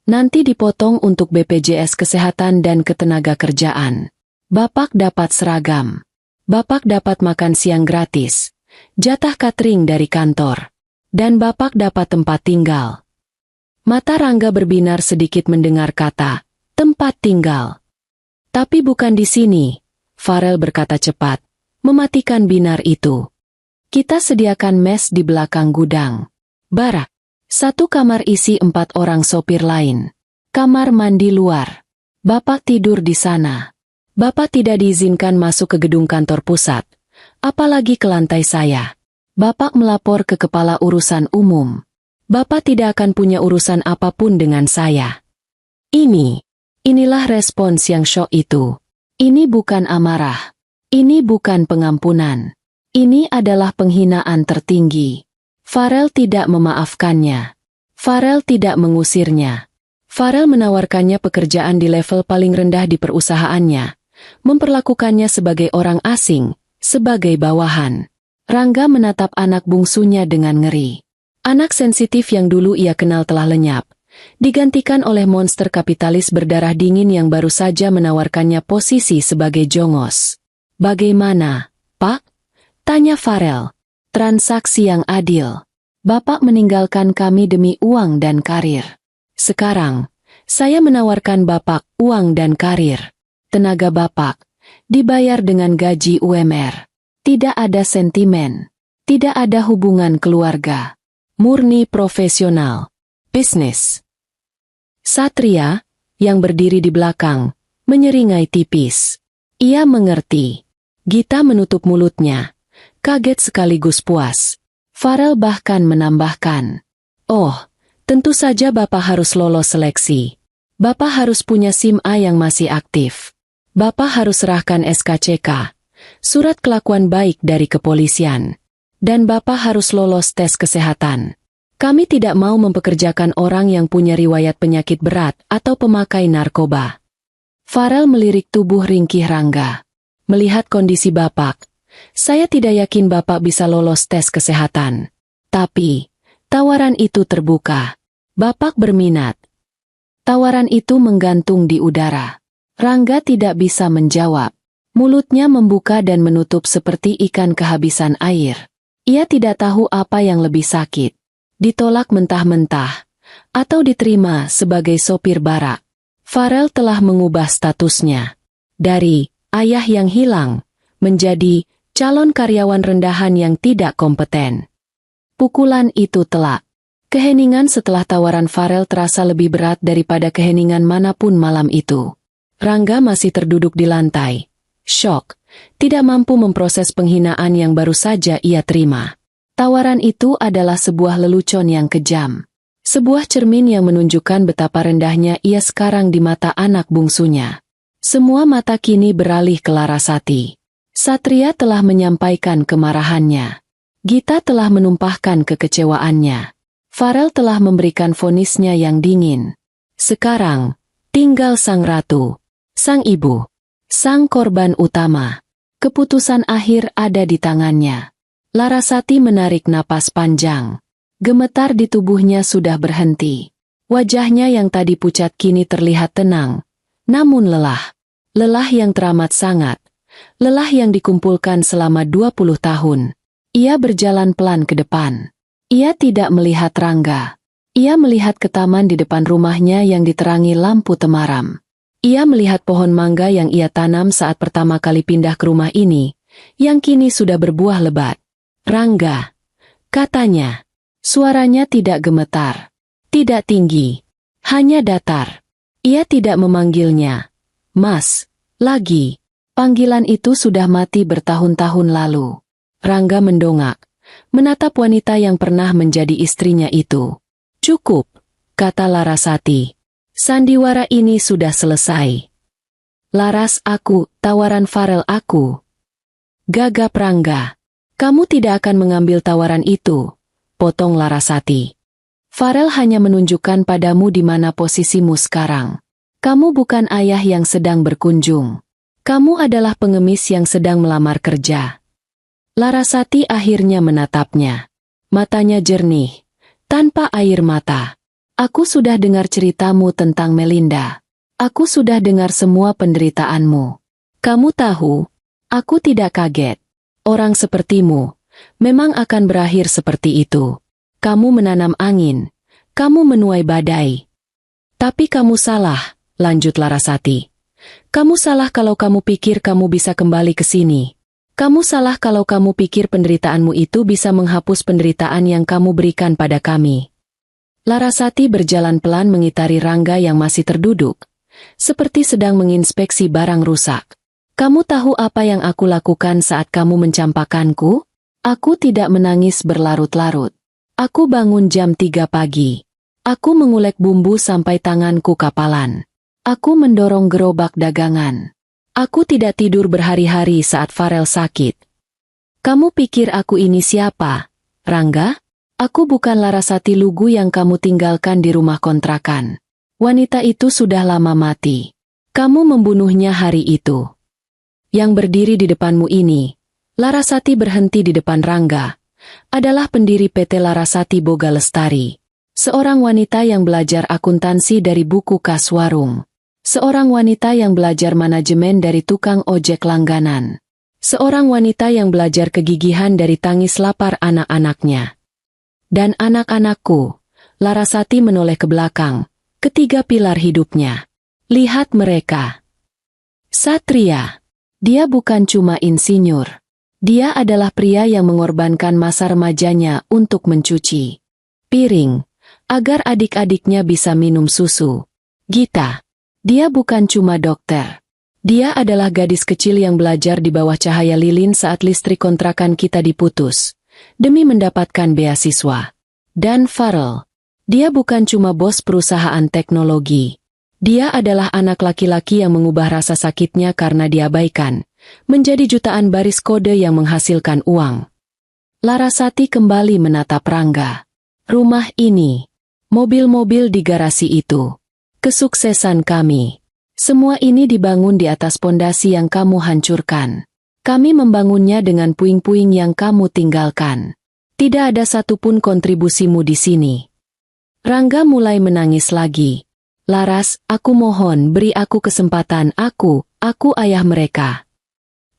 Nanti dipotong untuk BPJS Kesehatan dan Ketenaga Kerjaan. Bapak dapat seragam. Bapak dapat makan siang gratis. Jatah catering dari kantor. Dan bapak dapat tempat tinggal. Mata Rangga berbinar sedikit mendengar kata, tempat tinggal. Tapi bukan di sini, Farel berkata cepat, mematikan binar itu. Kita sediakan mes di belakang gudang. Barak. 1 kamar isi 4 orang sopir lain. Kamar mandi luar. Bapak tidur di sana. Bapak tidak diizinkan masuk ke gedung kantor pusat. Apalagi ke lantai saya. Bapak melapor ke kepala urusan umum. Bapak tidak akan punya urusan apapun dengan saya. Inilah respons yang syok itu. Ini bukan amarah. Ini bukan pengampunan. Ini adalah penghinaan tertinggi. Farel tidak memaafkannya. Farel tidak mengusirnya. Farel menawarkannya pekerjaan di level paling rendah di perusahaannya. Memperlakukannya sebagai orang asing, sebagai bawahan. Rangga menatap anak bungsunya dengan ngeri. Anak sensitif yang dulu ia kenal telah lenyap. Digantikan oleh monster kapitalis berdarah dingin yang baru saja menawarkannya posisi sebagai jongos. Bagaimana, Pak? Tanya Farel. Transaksi yang adil. Bapak meninggalkan kami demi uang dan karir. Sekarang, saya menawarkan Bapak uang dan karir. Tenaga Bapak dibayar dengan gaji UMR. Tidak ada sentimen. Tidak ada hubungan keluarga. Murni profesional. Bisnis. Satria, yang berdiri di belakang, menyeringai tipis. Ia mengerti. Gita menutup mulutnya. Kaget sekaligus puas. Farel bahkan menambahkan. Oh, tentu saja Bapak harus lolos seleksi. Bapak harus punya SIM A yang masih aktif. Bapak harus serahkan SKCK, surat kelakuan baik dari kepolisian. Dan Bapak harus lolos tes kesehatan. Kami tidak mau mempekerjakan orang yang punya riwayat penyakit berat atau pemakai narkoba. Farel melirik tubuh ringkih Rangga. Melihat kondisi Bapak, saya tidak yakin Bapak bisa lolos tes kesehatan. Tapi, tawaran itu terbuka. Bapak berminat. Tawaran itu menggantung di udara. Rangga tidak bisa menjawab. Mulutnya membuka dan menutup seperti ikan kehabisan air. Ia tidak tahu apa yang lebih sakit. Ditolak mentah-mentah, atau diterima sebagai sopir barak. Farel telah mengubah statusnya. Dari ayah yang hilang, menjadi calon karyawan rendahan yang tidak kompeten. Pukulan itu telak. Keheningan setelah tawaran Farel terasa lebih berat daripada keheningan manapun malam itu. Rangga masih terduduk di lantai. Syok, tidak mampu memproses penghinaan yang baru saja ia terima. Tawaran itu adalah sebuah lelucon yang kejam. Sebuah cermin yang menunjukkan betapa rendahnya ia sekarang di mata anak bungsunya. Semua mata kini beralih ke Larasati. Satria telah menyampaikan kemarahannya. Gita telah menumpahkan kekecewaannya. Farel telah memberikan vonisnya yang dingin. Sekarang, tinggal sang ratu, sang ibu, sang korban utama. Keputusan akhir ada di tangannya. Larasati menarik napas panjang. Gemetar di tubuhnya sudah berhenti. Wajahnya yang tadi pucat kini terlihat tenang. Namun lelah. Lelah yang teramat sangat. Lelah yang dikumpulkan selama 20 tahun. Ia berjalan pelan ke depan. Ia tidak melihat Rangga. Ia melihat ke taman di depan rumahnya yang diterangi lampu temaram. Ia melihat pohon mangga yang ia tanam saat pertama kali pindah ke rumah ini, yang kini sudah berbuah lebat. Rangga, katanya. Suaranya tidak gemetar, tidak tinggi, hanya datar. Ia tidak memanggilnya. Mas, lagi. Panggilan itu sudah mati bertahun-tahun lalu. Rangga mendongak, menatap wanita yang pernah menjadi istrinya itu. Cukup, kata Larasati. Sandiwara ini sudah selesai. Laras aku, tawaran Farel aku. Gagap Rangga. Kamu tidak akan mengambil tawaran itu, potong Larasati. Farel hanya menunjukkan padamu di mana posisimu sekarang. Kamu bukan ayah yang sedang berkunjung. Kamu adalah pengemis yang sedang melamar kerja. Larasati akhirnya menatapnya. Matanya jernih, tanpa air mata. Aku sudah dengar ceritamu tentang Melinda. Aku sudah dengar semua penderitaanmu. Kamu tahu, aku tidak kaget. Orang sepertimu memang akan berakhir seperti itu. Kamu menanam angin, kamu menuai badai. Tapi kamu salah, lanjut Larasati. Kamu salah kalau kamu pikir kamu bisa kembali ke sini. Kamu salah kalau kamu pikir penderitaanmu itu bisa menghapus penderitaan yang kamu berikan pada kami. Larasati berjalan pelan mengitari Rangga yang masih terduduk, seperti sedang menginspeksi barang rusak. Kamu tahu apa yang aku lakukan saat kamu mencampakkanku? Aku tidak menangis berlarut-larut. Aku bangun jam 3 pagi. Aku mengulek bumbu sampai tanganku kapalan. Aku mendorong gerobak dagangan. Aku tidak tidur berhari-hari saat Farel sakit. Kamu pikir aku ini siapa, Rangga? Aku bukan Larasati lugu yang kamu tinggalkan di rumah kontrakan. Wanita itu sudah lama mati. Kamu membunuhnya hari itu. Yang berdiri di depanmu ini, Larasati berhenti di depan Rangga, adalah pendiri PT Larasati Boga Lestari. Seorang wanita yang belajar akuntansi dari buku kas warung. Seorang wanita yang belajar manajemen dari tukang ojek langganan. Seorang wanita yang belajar kegigihan dari tangis lapar anak-anaknya. Dan anak-anakku, Larasati menoleh ke belakang, ketiga pilar hidupnya. Lihat mereka. Satria. Dia bukan cuma insinyur. Dia adalah pria yang mengorbankan masa remajanya untuk mencuci piring, agar adik-adiknya bisa minum susu. Gita. Dia bukan cuma dokter. Dia adalah gadis kecil yang belajar di bawah cahaya lilin saat listrik kontrakan kita diputus, demi mendapatkan beasiswa. Dan Farel. Dia bukan cuma bos perusahaan teknologi. Dia adalah anak laki-laki yang mengubah rasa sakitnya karena diabaikan, menjadi jutaan baris kode yang menghasilkan uang. Larasati kembali menatap Rangga. Rumah ini, mobil-mobil di garasi itu, kesuksesan kami. Semua ini dibangun di atas pondasi yang kamu hancurkan. Kami membangunnya dengan puing-puing yang kamu tinggalkan. Tidak ada satupun kontribusimu di sini. Rangga mulai menangis lagi. Laras, aku mohon beri aku kesempatan, aku ayah mereka.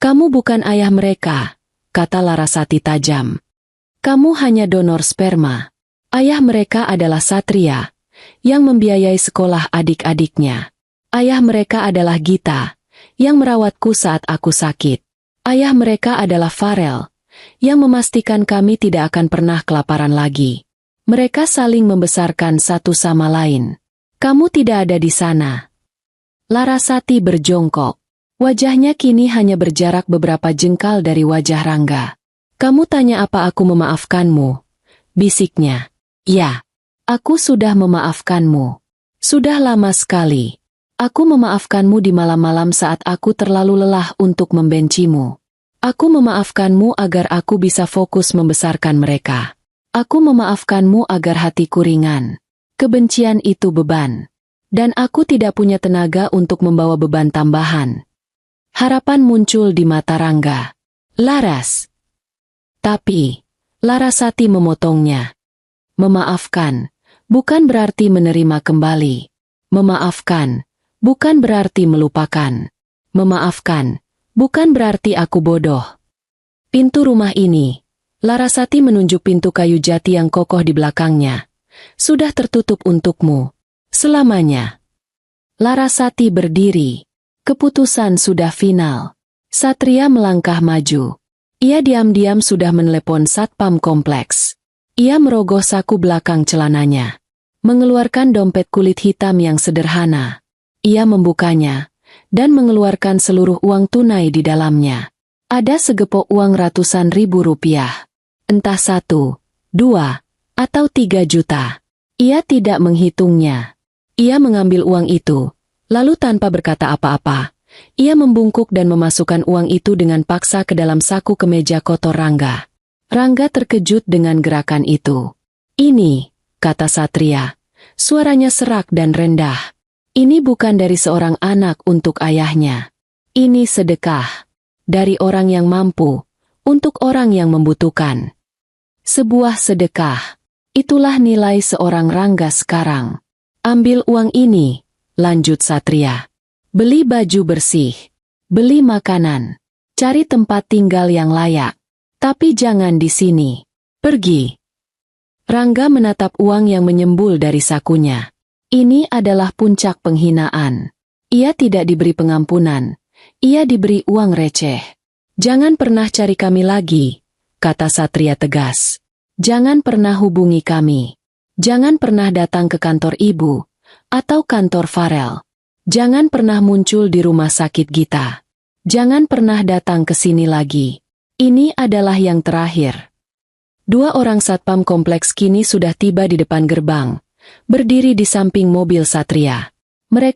Kamu bukan ayah mereka, kata Larasati tajam. Kamu hanya donor sperma. Ayah mereka adalah Satria, yang membiayai sekolah adik-adiknya. Ayah mereka adalah Gita, yang merawatku saat aku sakit. Ayah mereka adalah Farel, yang memastikan kami tidak akan pernah kelaparan lagi. Mereka saling membesarkan satu sama lain. Kamu tidak ada di sana. Larasati berjongkok. Wajahnya kini hanya berjarak beberapa jengkal dari wajah Rangga. Kamu tanya apa aku memaafkanmu? Bisiknya. Ya, aku sudah memaafkanmu. Sudah lama sekali. Aku memaafkanmu di malam-malam saat aku terlalu lelah untuk membencimu. Aku memaafkanmu agar aku bisa fokus membesarkan mereka. Aku memaafkanmu agar hatiku ringan. Kebencian itu beban. Dan aku tidak punya tenaga untuk membawa beban tambahan. Harapan muncul di mata Rangga. Laras. Tapi, Larasati memotongnya. Memaafkan, bukan berarti menerima kembali. Memaafkan, bukan berarti melupakan. Memaafkan, bukan berarti aku bodoh. Pintu rumah ini, Larasati menunjuk pintu kayu jati yang kokoh di belakangnya, sudah tertutup untukmu. Selamanya. Larasati berdiri. Keputusan sudah final. Satria melangkah maju. Ia diam-diam sudah menelepon satpam kompleks. Ia merogoh saku belakang celananya. Mengeluarkan dompet kulit hitam yang sederhana. Ia membukanya, dan mengeluarkan seluruh uang tunai di dalamnya. Ada segepok uang ratusan ribu rupiah. Entah 1, 2, atau 3 juta. Ia tidak menghitungnya. Ia mengambil uang itu, lalu tanpa berkata apa-apa, ia membungkuk dan memasukkan uang itu dengan paksa ke dalam saku kemeja kotor Rangga. Rangga terkejut dengan gerakan itu. Ini, kata Satria, suaranya serak dan rendah. Ini bukan dari seorang anak untuk ayahnya. Ini sedekah. Dari orang yang mampu, untuk orang yang membutuhkan. Sebuah sedekah. Itulah nilai seorang Rangga sekarang. Ambil uang ini, lanjut Satria. Beli baju bersih. Beli makanan. Cari tempat tinggal yang layak. Tapi jangan di sini. Pergi. Rangga menatap uang yang menyembul dari sakunya. Ini adalah puncak penghinaan. Ia tidak diberi pengampunan. Ia diberi uang receh. Jangan pernah cari kami lagi, kata Satria tegas. Jangan pernah hubungi kami. Jangan pernah datang ke kantor ibu, atau kantor Farel. Jangan pernah muncul di rumah sakit Gita. Jangan pernah datang ke sini lagi. Ini adalah yang terakhir. 2 orang satpam kompleks kini sudah tiba di depan gerbang, berdiri di samping mobil Satria. Mereka